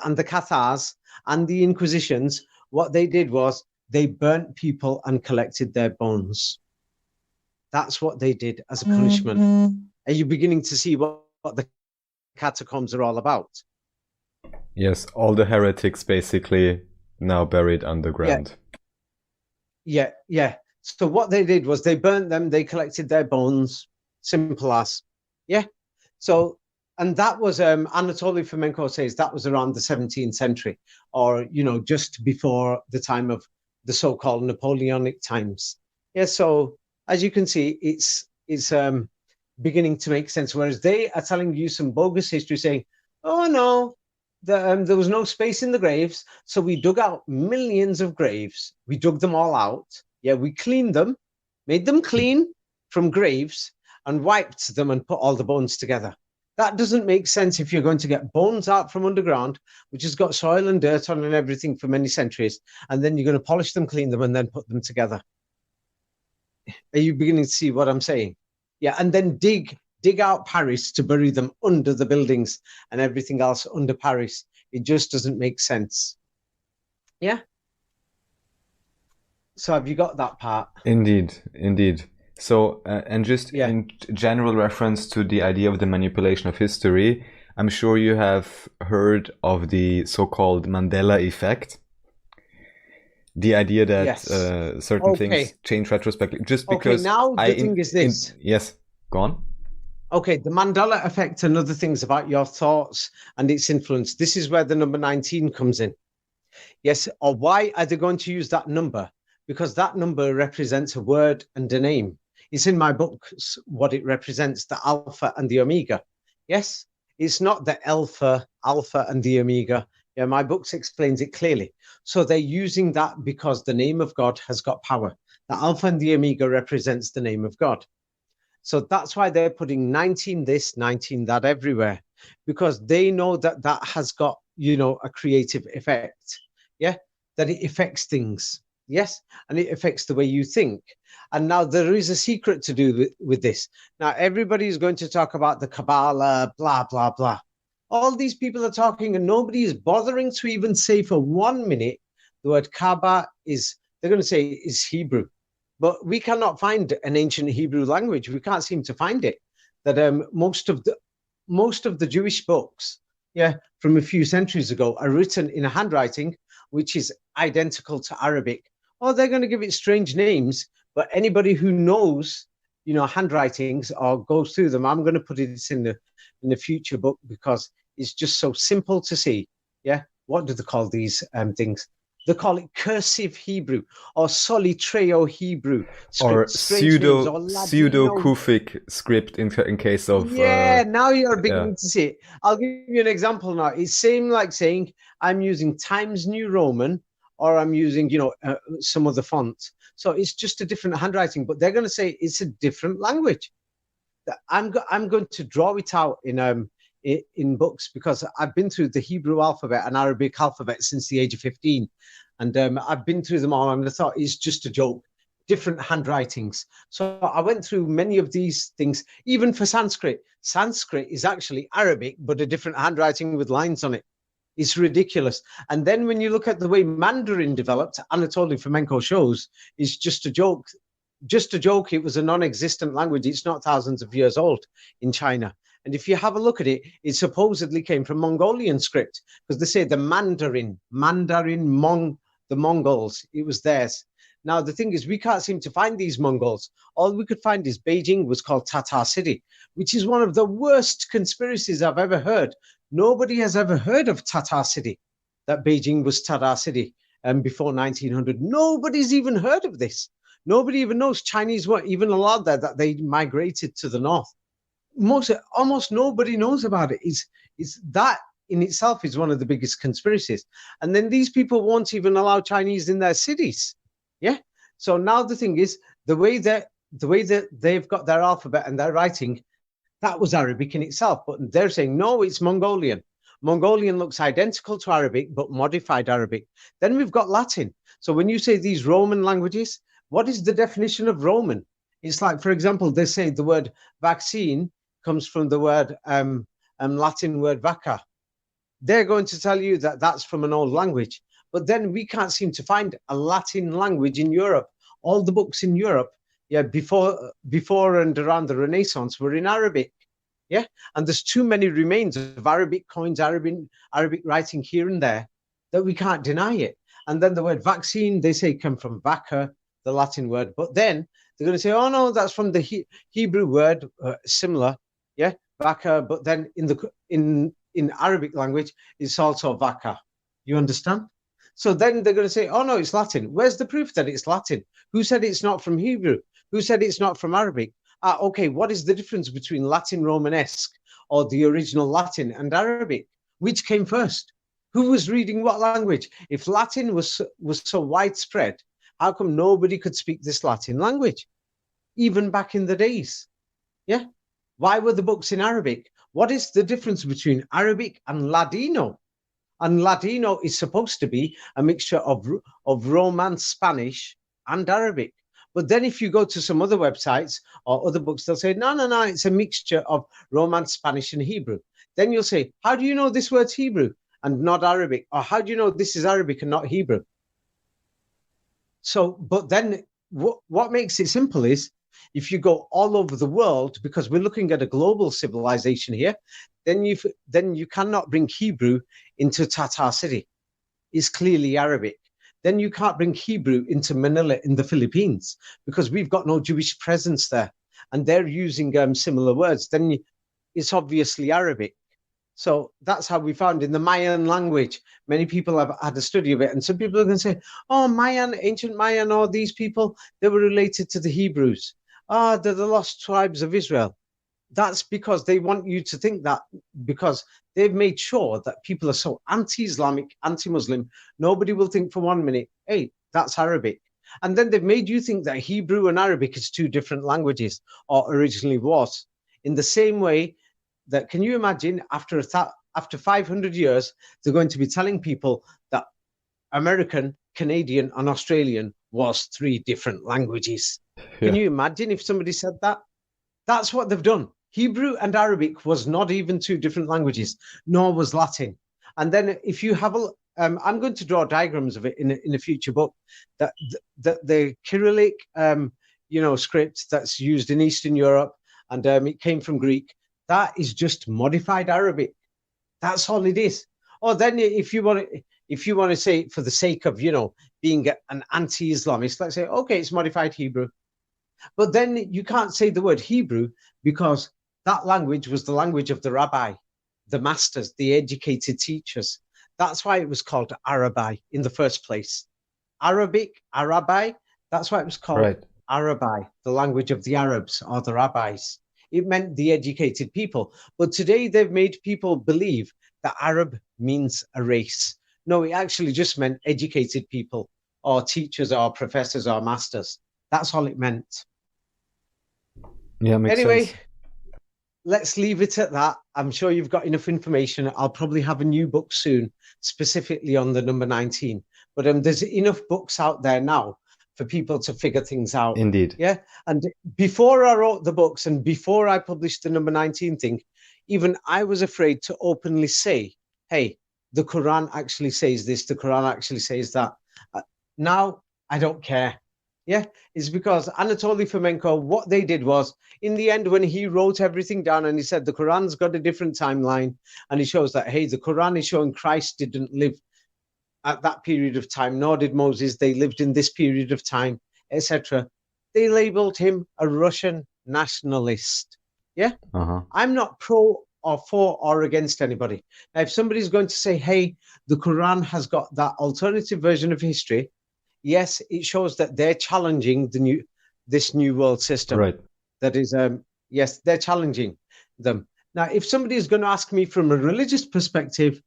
and the Cathars and the Inquisitions, what they did was they burnt people and collected their bones. That's what they did as a punishment. Are you beginning to see what the catacombs are all about? Yes, all the heretics basically now buried underground. Yeah. So what they did was they burnt them, they collected their bones, simple as. So, and that was, Anatoly Fomenko says that was around the 17th century, or, just before the time of the so-called Napoleonic times. So as you can see, it's beginning to make sense, whereas they are telling you some bogus history saying, oh no, there was no space in the graves, so we dug out millions of graves. We dug them all out. We cleaned them, made them clean from graves, and wiped them and put all the bones together. That doesn't make sense if you're going to get bones out from underground, which has got soil and dirt on and everything for many centuries, and then you're going to polish them, clean them, and then put them together. Are you beginning to see what I'm saying? And then dig out Paris to bury them under the buildings and everything else under Paris. It just doesn't make sense. So have you got that part? Indeed. So, and just in general reference to the idea of the manipulation of history, I'm sure you have heard of the so-called Mandela effect. the idea that Yes. certain Okay. things change retrospectively, just Okay, because now the thing is this. yes, go on. Okay, the Mandela effect and other things about your thoughts and its influence. This is where the number 19 comes in. Yes, or why are they going to use that number? Because that number represents a word and a name. It's in my books what it represents, the alpha and the omega. Yes, it's not the alpha and the omega. Yeah, my books explains it clearly. So they're using that because the name of God has got power. The alpha and the omega represents the name of God. So that's why they're putting 19 this, 19 that everywhere, because they know that that has got, you know, a creative effect. Yeah, that it affects things. Yes, and it affects the way you think. And now there is a secret to do with this. Now, everybody is going to talk about the Kabbalah, blah, blah, blah. All these people are talking and nobody is bothering to even say for 1 minute the word Kaaba is, they're going to say is Hebrew. But we cannot find an ancient Hebrew language. We can't seem to find it. That most of the Jewish books, yeah, from a few centuries ago, are written in a handwriting which is identical to Arabic. Or they're going to give it strange names. But anybody who knows, you know, handwritings or goes through them, I'm going to put it in the future book because it's just so simple to see. Yeah, what do they call these things? They call it cursive Hebrew or solitreo Hebrew, or pseudo Kufic script in case of now you're beginning to see it. I'll give you an example now. It's same like saying I'm using Times New Roman or I'm using, you know, some other font. So it's just a different handwriting, but they're going to say it's a different language. I'm going to draw it out in books because I've been through the Hebrew alphabet and Arabic alphabet since the age of 15. And I've been through them all and I thought it's just a joke, different handwritings. So I went through many of these things, even for Sanskrit. Sanskrit is actually Arabic, but a different handwriting with lines on it. It's ridiculous. And then when you look at the way Mandarin developed, Anatoly Fomenko shows, it's just a joke. Just a joke. It was a non-existent language. It's not thousands of years old in China. And if you have a look at it, it supposedly came from Mongolian script because they say the the Mongols, it was theirs. Now, the thing is, we can't seem to find these Mongols. All we could find is Beijing was called Tatar City, which is one of the worst conspiracies I've ever heard. Nobody has ever heard of Tatar City, that Beijing was Tatar City before 1900. Nobody's even heard of this. Nobody even knows Chinese weren't even allowed there, that they migrated to the north. Almost nobody knows about it. It's that in itself is one of the biggest conspiracies. And then these people won't even allow Chinese in their cities. Yeah. So now the thing is, the way that they've got their alphabet and their writing, that was Arabic in itself. But they're saying, no, it's Mongolian. Mongolian looks identical to Arabic, but modified Arabic. Then we've got Latin. So when you say these Roman languages, what is the definition of Roman? It's like, for example, they say the word vaccine comes from the word Latin word vacca. They're going to tell you that that's from an old language. But then we can't seem to find a Latin language in Europe. All the books in Europe, yeah, before and around the Renaissance were in Arabic. Yeah, and there's too many remains of Arabic coins, Arabic writing here and there that we can't deny it. And then the word vaccine, they say, come from vacca, the Latin word. But then they're going to say, oh no, that's from the Hebrew word, similar, yeah, vacca. But then in Arabic language, it's also vacca. You understand? So then they're going to say, oh no, it's Latin. Where's the proof that it's Latin? Who said it's not from Hebrew? Who said it's not from Arabic? Okay, what is the difference between Latin Romanesque or the original Latin and Arabic? Which came first? Who was reading what language? If Latin was so widespread, how come nobody could speak this Latin language? Even back in the days. Yeah? Why were the books in Arabic? What is the difference between Arabic and Ladino? And Ladino is supposed to be a mixture of Romance, Spanish, and Arabic. But then if you go to some other websites or other books, they'll say, no, it's a mixture of Romance, Spanish, and Hebrew. Then you'll say, how do you know this word's Hebrew and not Arabic? Or how do you know this is Arabic and not Hebrew? So, but then what makes it simple is, if you go all over the world, because we're looking at a global civilization here, then you cannot bring Hebrew into Tatar City. It's clearly Arabic. then you can't bring Hebrew into Manila in the Philippines because we've got no Jewish presence there, and they're using similar words. Then it's obviously Arabic. So that's how we found in the Mayan language. Many people have had a study of it, and some people are going to say, "Oh, Mayan, ancient Mayan, all these people, they were related to the Hebrews. Ah, they're the lost tribes of Israel." That's because they want you to think that, because they've made sure that people are so anti-Islamic, anti-Muslim, nobody will think for 1 minute, hey, that's Arabic. And then they've made you think that Hebrew and Arabic is two different languages, or originally was. In the same way that, can you imagine, after 500 years, they're going to be telling people that American, Canadian, and Australian was 3 different languages. Can you imagine if somebody said that? That's what they've done. Hebrew and Arabic was not even 2 different languages, nor was Latin. And then if you have I'm going to draw diagrams of it in a future book, that the Cyrillic, script that's used in Eastern Europe, and it came from Greek, that is just modified Arabic. That's all it is. Or then if you want to say, for the sake of, being an anti-Islamist, let's say, okay, it's modified Hebrew. But then you can't say the word Hebrew, because that language was the language of the rabbi, the masters, the educated teachers. That's why it was called Arabi in the first place. Arabic, Arabi, that's why it was called Arabi, the language of the Arabs or the rabbis. It meant the educated people. But today they've made people believe that Arab means a race. No, it actually just meant educated people, or teachers, or professors, or masters. That's all it meant. Yeah, makes sense. Let's leave it at that. I'm sure you've got enough information. I'll probably have a new book soon, specifically on the number 19. But there's enough books out there now for people to figure things out. Indeed. Yeah. And before I wrote the books, and before I published the number 19 thing, even I was afraid to openly say, hey, the Quran actually says this, the Quran actually says that. Now I don't care. Yeah, it's because Anatoly Fomenko, what they did was, in the end, when he wrote everything down and he said the Quran's got a different timeline, and he shows that, hey, the Quran is showing Christ didn't live at that period of time, nor did Moses. They lived in this period of time, etc. They labeled him a Russian nationalist. Yeah, I'm not pro or for or against anybody. Now, if somebody's going to say, hey, the Quran has got that alternative version of history, yes, it shows that they're challenging this new world system. Right. That is, yes, they're challenging them. Now, if somebody is going to ask me from a religious perspective,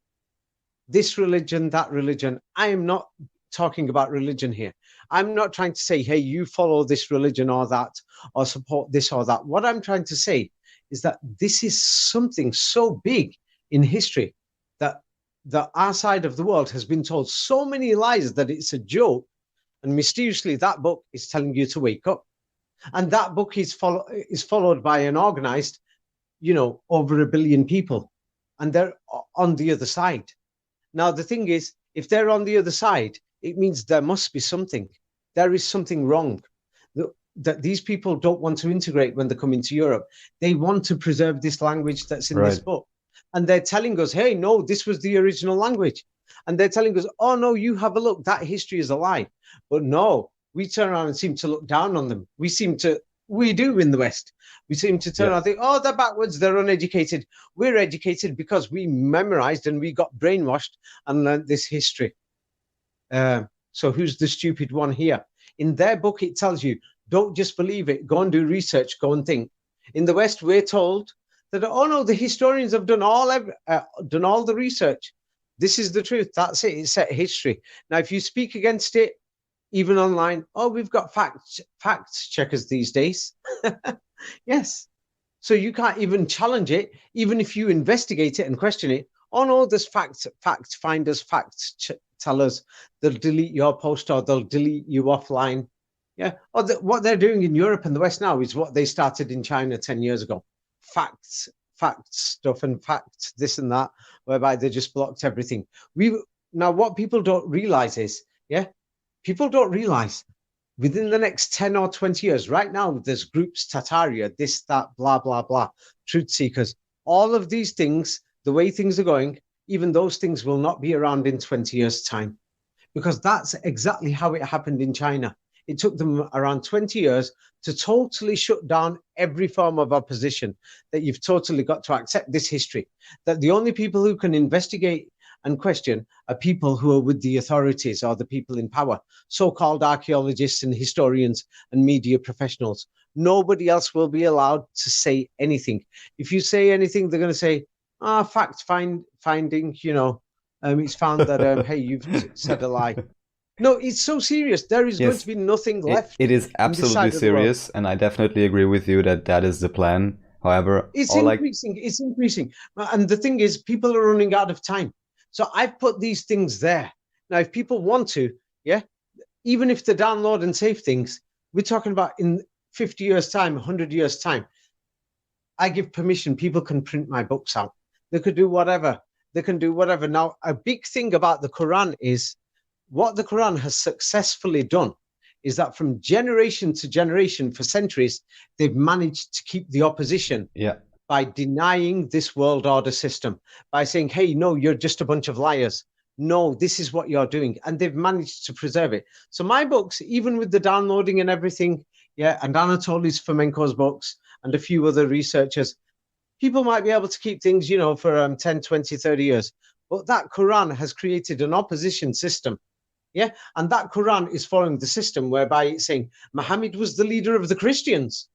this religion, that religion, I am not talking about religion here. I'm not trying to say, hey, you follow this religion or that, or support this or that. What I'm trying to say is that this is something so big in history that our side of the world has been told so many lies that it's a joke. And mysteriously, that book is telling you to wake up. And that book is followed by an organized, over 1 billion people. And they're on the other side. Now, the thing is, if they're on the other side, it means there must be something. There is something wrong. That these people don't want to integrate when they come into Europe. They want to preserve this language that's in this book. And they're telling us, hey, no, this was the original language. And they're telling us, oh, no, you have a look. That history is a lie. But no, we turn around and seem to look down on them. We do in the West. We seem to turn around and think, oh, they're backwards, they're uneducated. We're educated because we memorized and we got brainwashed and learned this history. So who's the stupid one here? In their book, it tells you, don't just believe it. Go and do research. Go and think. In the West, we're told that, oh, no, the historians have done all the research. This is the truth. That's it. It's set history. Now, if you speak against it, even online, oh, we've got fact checkers these days. Yes. So you can't even challenge it, even if you investigate it and question it. Oh, no, there's fact finders, tellers. They'll delete your post or they'll delete you offline. Yeah. Or what they're doing in Europe and the West now is what they started in China 10 years ago. Fact stuff and facts, this and that, whereby they just blocked everything. Now, what people don't realize is, people don't realize within the next 10 or 20 years, right now, there's groups, Tataria, this, that, blah, blah, blah, truth seekers, all of these things, the way things are going, even those things will not be around in 20 years' time, because that's exactly how it happened in China. It took them around 20 years to totally shut down every form of opposition, that you've totally got to accept this history, that the only people who can investigate and question are people who are with the authorities or the people in power, so-called archaeologists and historians and media professionals. Nobody else will be allowed to say anything. If you say anything, they're going to say, finding, it's found that, hey, you've said a lie. No, it's so serious. There is going to be nothing left. It is absolutely serious, and I definitely agree with you that that is the plan. However, it's increasing. It's increasing. And the thing is, people are running out of time. So I've put these things there. Now, if people want to, even if they download and save things, we're talking about in 50 years' time, 100 years' time, I give permission. People can print my books out. They could do whatever. They can do whatever. Now, a big thing about the Quran is what the Quran has successfully done is that from generation to generation for centuries, they've managed to keep the opposition by denying this world order system, by saying, hey, no, you're just a bunch of liars. No, this is what you're doing. And they've managed to preserve it. So my books, even with the downloading and everything, and Anatoly Fomenko's books and a few other researchers, people might be able to keep things, for 10, 20, 30 years. But that Quran has created an opposition system. And that Quran is following the system whereby it's saying Muhammad was the leader of the Christians.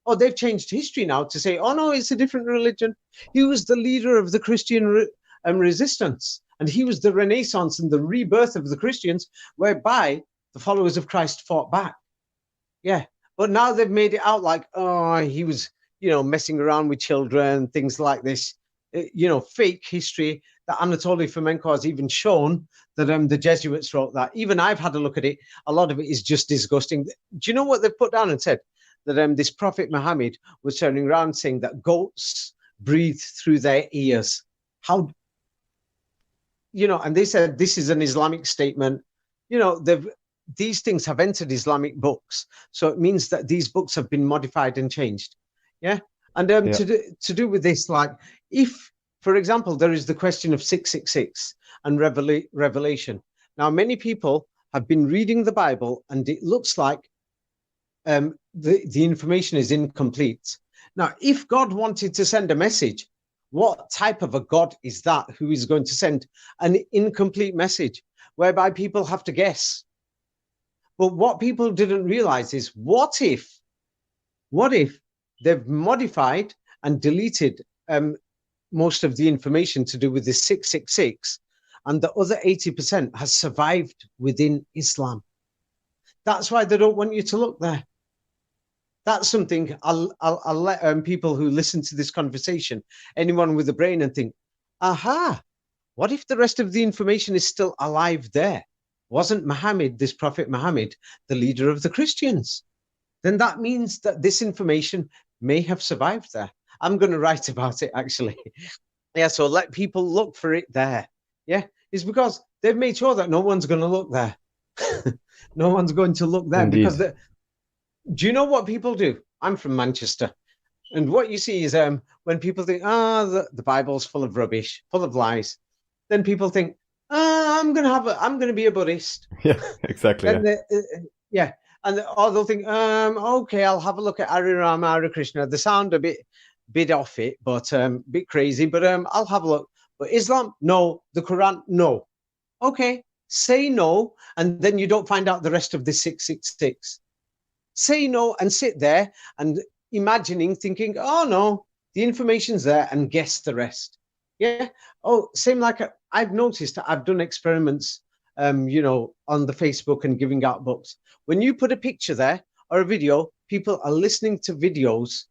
Oh, they've changed history now to say, oh, no, it's a different religion. He was the leader of the Christian resistance. And he was the Renaissance and the rebirth of the Christians, whereby the followers of Christ fought back. But now they've made it out like, oh, he was, messing around with children, things like this, fake history. That Anatoly Fomenko has even shown that the Jesuits wrote that. Even I've had a look at it. A lot of it is just disgusting. Do you know what they've put down and said? That this Prophet Muhammad was turning around saying that goats breathe through their ears. How, and they said this is an Islamic statement. These things have entered Islamic books. So it means that these books have been modified and changed. And to do with this, like if, for example, there is the question of 666 and Revelation. Now, many people have been reading the Bible and it looks like the information is incomplete. Now, if God wanted to send a message, what type of a God is that who is going to send an incomplete message whereby people have to guess? But what people didn't realize is what if they've modified and deleted most of the information to do with the 666, and the other 80% has survived within Islam. That's why they don't want you to look there. That's something I'll let people who listen to this conversation, anyone with a brain, and think, aha, what if the rest of the information is still alive there? Wasn't Muhammad, this Prophet Muhammad, the leader of the Christians? Then that means that this information may have survived there. I'm going to write about it, actually. So let people look for it there. It's because they've made sure that no one's going to look there. No one's going to look there. Indeed. Because do you know what people do? I'm from Manchester. And what you see is when people think, the Bible's full of rubbish, full of lies, then people think, I'm going to be a Buddhist. Yeah, exactly. And or they'll think, okay, I'll have a look at Hare Rama, Hare Krishna. They sound a bit off it, but bit crazy, but I'll have a look. But Islam, no. The Quran, no. Okay, say no, and then you don't find out the rest of the 666. Say no and sit there and imagining, thinking, oh no, the information's there, and guess the rest. Oh, same like I've noticed, I've done experiments on the Facebook and giving out books. When you put a picture there or a video, people are listening to videos,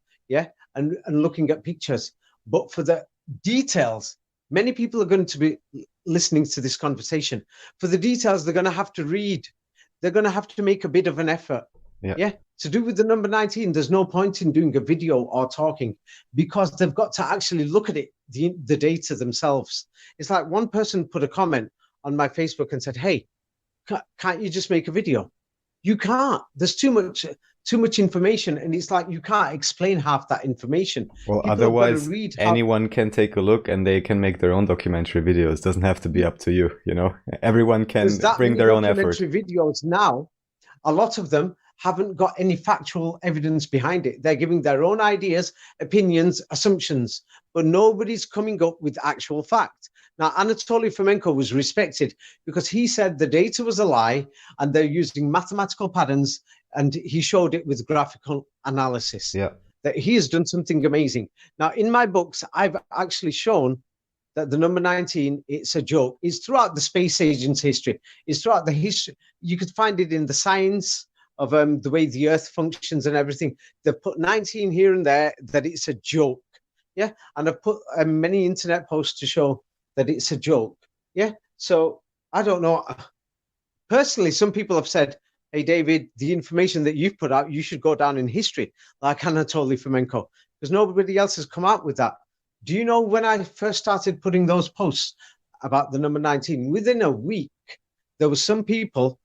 and looking at pictures. But for the details, many people are going to be listening to this conversation. For the details, they're going to have to read. They're going to have to make a bit of an effort. To do with the number 19, there's no point in doing a video or talking, because they've got to actually look at it, the data themselves. It's like one person put a comment on my Facebook and said, hey, can't you just make a video? You can't. There's too much. too much information, and it's like you can't explain half that information. Well, People otherwise, read anyone can take a look and they can make their own documentary videos. Doesn't have to be up to you, you know? Everyone can bring their own effort. Videos now, a lot of them haven't got any factual evidence behind it. They're giving their own ideas, opinions, assumptions, but nobody's coming up with actual fact. Now, Anatoly Fomenko was respected because he said the data was a lie and they're using mathematical patterns, and he showed it with graphical analysis. Yeah. That he has done something amazing. Now, in my books, I've actually shown that the number 19, it's a joke. It's throughout the space agent's history. It's throughout the history. You could find it in the science of the way the Earth functions and everything. They've put 19 here and there, that it's a joke. Yeah. And I've put many internet posts to show that it's a joke. Yeah. So I don't know. Personally, some people have said, hey, David, the information that you've put out, you should go down in history, like Anatoly Fomenko, because nobody else has come out with that. Do you know when I first started putting those posts about the number 19, within a week, there were some people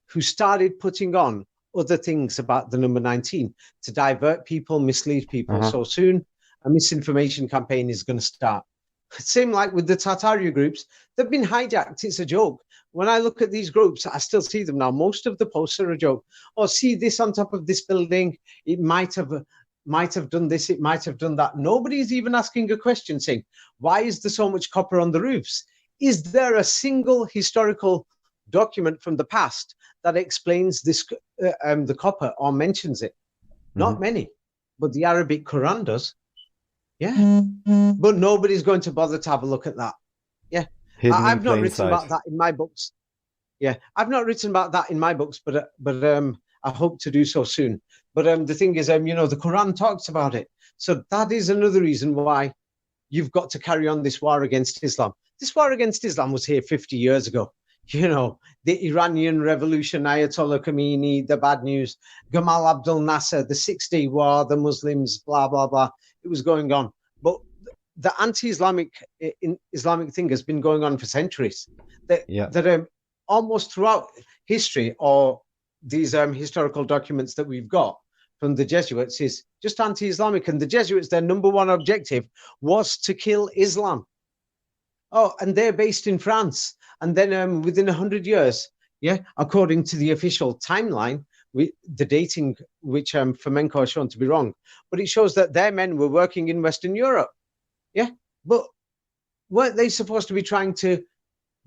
who started putting on other things about the number 19 to divert people, mislead people. So soon a misinformation campaign is going to start. Same like with the Tartaria groups, they've been hijacked. It's a joke. When I look at these groups, I still see them now. Most of the posts are a joke. Oh, see this on top of this building. It might have done this. It might have done that. Nobody's even asking a question saying, why is there so much copper on the roofs? Is there a single historical document from the past that explains this, the copper, or mentions it? Not many, but the Arabic Quran does. Yeah. But nobody's going to bother to have a look at that. Yeah. I've not written about that in my books. Yeah. I've not written about that in my books, but I hope to do so soon. But the thing is, the Quran talks about it. So that is another reason why you've got to carry on this war against Islam. This war against Islam was here 50 years ago. The Iranian Revolution, Ayatollah Khomeini, the bad news, Gamal Abdel Nasser, the 6-day war, the Muslims, blah, blah, blah. It was going on. But the anti-Islamic Islamic thing has been going on for centuries. That almost throughout history, or these historical documents that we've got from the Jesuits, is just anti-Islamic. And the Jesuits, their number one objective was to kill Islam. Oh, and they're based in France. And then within 100 years, according to the official timeline, the dating, which Fomenko has shown to be wrong, but it shows that their men were working in Western Europe. Yeah, but weren't they supposed to be trying to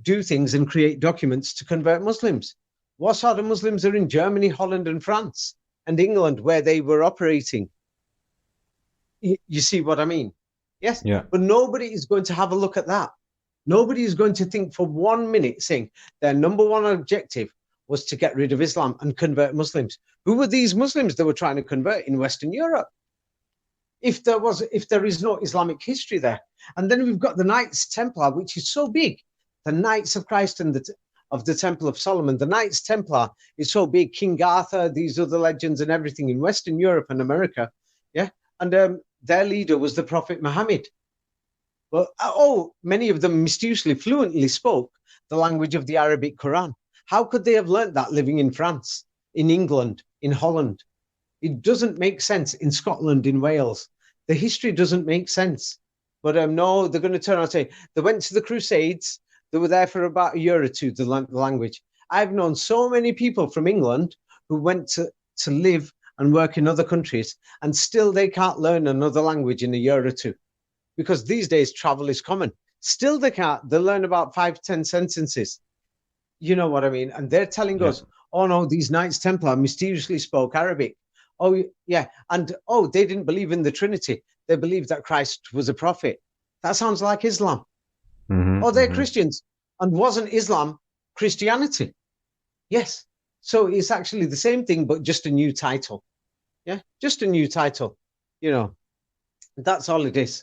do things and create documents to convert Muslims? What sort of Muslims are in Germany, Holland, and France, and England, where they were operating? You see what I mean? Yes. Yeah. But nobody is going to have a look at that. Nobody is going to think for 1 minute saying their number one objective was to get rid of Islam and convert Muslims. Who were these Muslims they were trying to convert in Western Europe? If there is no Islamic history there. And then we've got the Knights Templar, which is so big. The Knights of Christ and of the Temple of Solomon. The Knights Templar is so big. King Arthur, these other legends and everything in Western Europe and America. Yeah. And their leader was the Prophet Muhammad. But many of them mysteriously, fluently spoke the language of the Arabic Quran. How could they have learnt that living in France, in England, in Holland? It doesn't make sense. In Scotland, in Wales. The history doesn't make sense. But no, they're going to turn around and say, they went to the Crusades. They were there for about a year or two, the language. I've known so many people from England who went to live and work in other countries, and still they can't learn another language in a year or two. Because these days travel is common. Still they can't. They learn about 5-10 sentences. You know what I mean? And they're telling us, oh no, these Knights Templar mysteriously spoke Arabic. Oh yeah. And they didn't believe in the Trinity. They believed that Christ was a prophet. That sounds like Islam. They're Christians. And wasn't Islam Christianity? Yes. So it's actually the same thing, but just a new title. Yeah. Just a new title. That's all it is.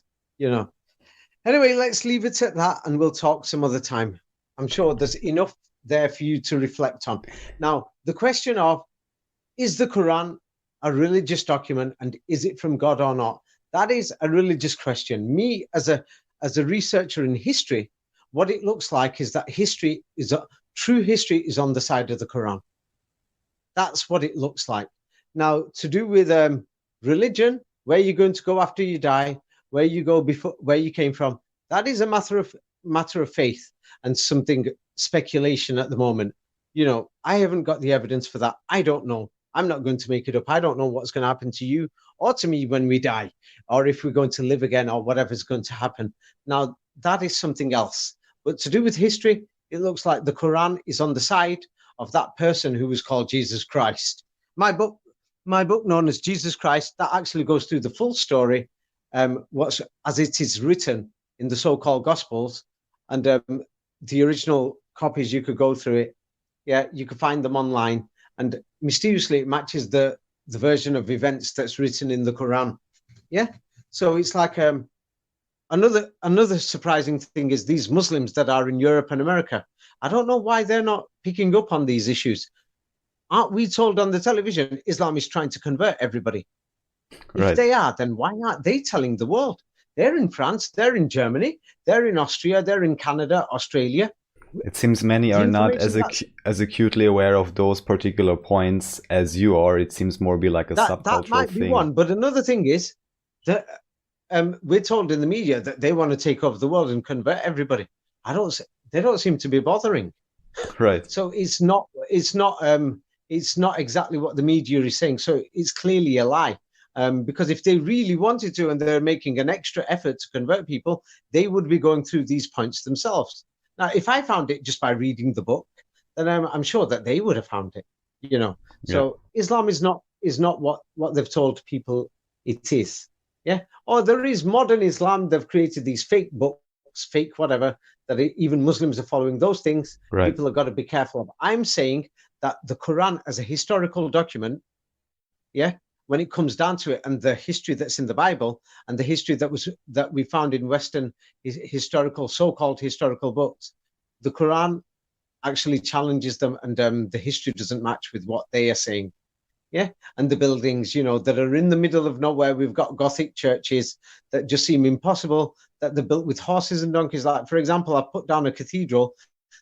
Anyway, let's leave it at that, and we'll talk some other time. I'm sure there's enough there for you to reflect on. Now, the question of, is the Quran a religious document, and is it from God or not? That is a religious question. Me, as a researcher in history, what it looks like is that true history is on the side of the Quran. That's what it looks like. Now, to do with religion, where you're going to go after you die, where you go before, where you came from, that is a matter of faith and something speculation at the moment. You know, I haven't got the evidence for that. I don't know. I'm not going to make it up. I don't know what's going to happen to you or to me when we die, or if we're going to live again, or whatever's going to happen. Now, that is something else. But to do with history, it looks like the Quran is on the side of that person who was called Jesus Christ. My book known as Jesus Christ, that actually goes through the full story, what's as it is written in the so-called Gospels, and the original copies, you could go through it. Yeah, you can find them online, and mysteriously it matches the version of events that's written in the Quran. Yeah, so it's like another surprising thing is these Muslims that are in Europe and America. I don't know why they're not picking up on these issues. Aren't we told on the television Islam is trying to convert everybody? Right. If they are, then why aren't they telling the world? They're in France, they're in Germany, they're in Austria, they're in Canada, Australia. It seems many are not as acutely aware of those particular points as you are. It seems more be like a subcultural that might be thing. one. But another thing is that we're told in the media that they want to take over the world and convert everybody. They don't seem to be bothering. Right. So it's not exactly what the media is saying. So it's clearly a lie. Because if they really wanted to and they're making an extra effort to convert people, they would be going through these points themselves. Now, if I found it just by reading the book, then I'm sure that they would have found it, you know. So Islam is not what they've told people it is. Yeah. Or there is modern Islam. They've created these fake books, fake whatever, that even Muslims are following those things. Right. People have got to be careful of. I'm saying that the Quran as a historical document, yeah, when it comes down to it, and the history that's in the Bible and the history that we found in Western so-called historical books, the Quran actually challenges them, and the history doesn't match with what they are saying. Yeah, and the buildings, you know, that are in the middle of nowhere. We've got Gothic churches that just seem impossible, that they're built with horses and donkeys. Like, for example, I put down a cathedral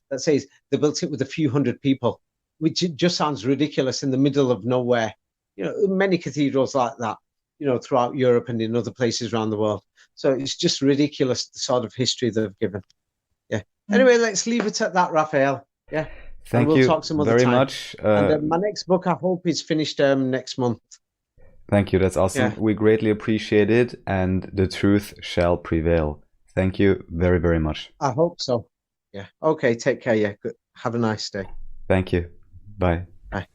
that says they built it with a few hundred people, which just sounds ridiculous in the middle of nowhere. You know, many cathedrals like that, you know, throughout Europe and in other places around the world. So it's just ridiculous, the sort of history they've given. Yeah. Anyway, let's leave it at that, Raphael. Yeah. Thank you talk some other very time. Much. And my next book, I hope, is finished next month. Thank you. That's awesome. Yeah. We greatly appreciate it, and the truth shall prevail. Thank you very, very much. I hope so. Yeah. Okay. Take care. Yeah. Good. Have a nice day. Thank you. Bye. Bye.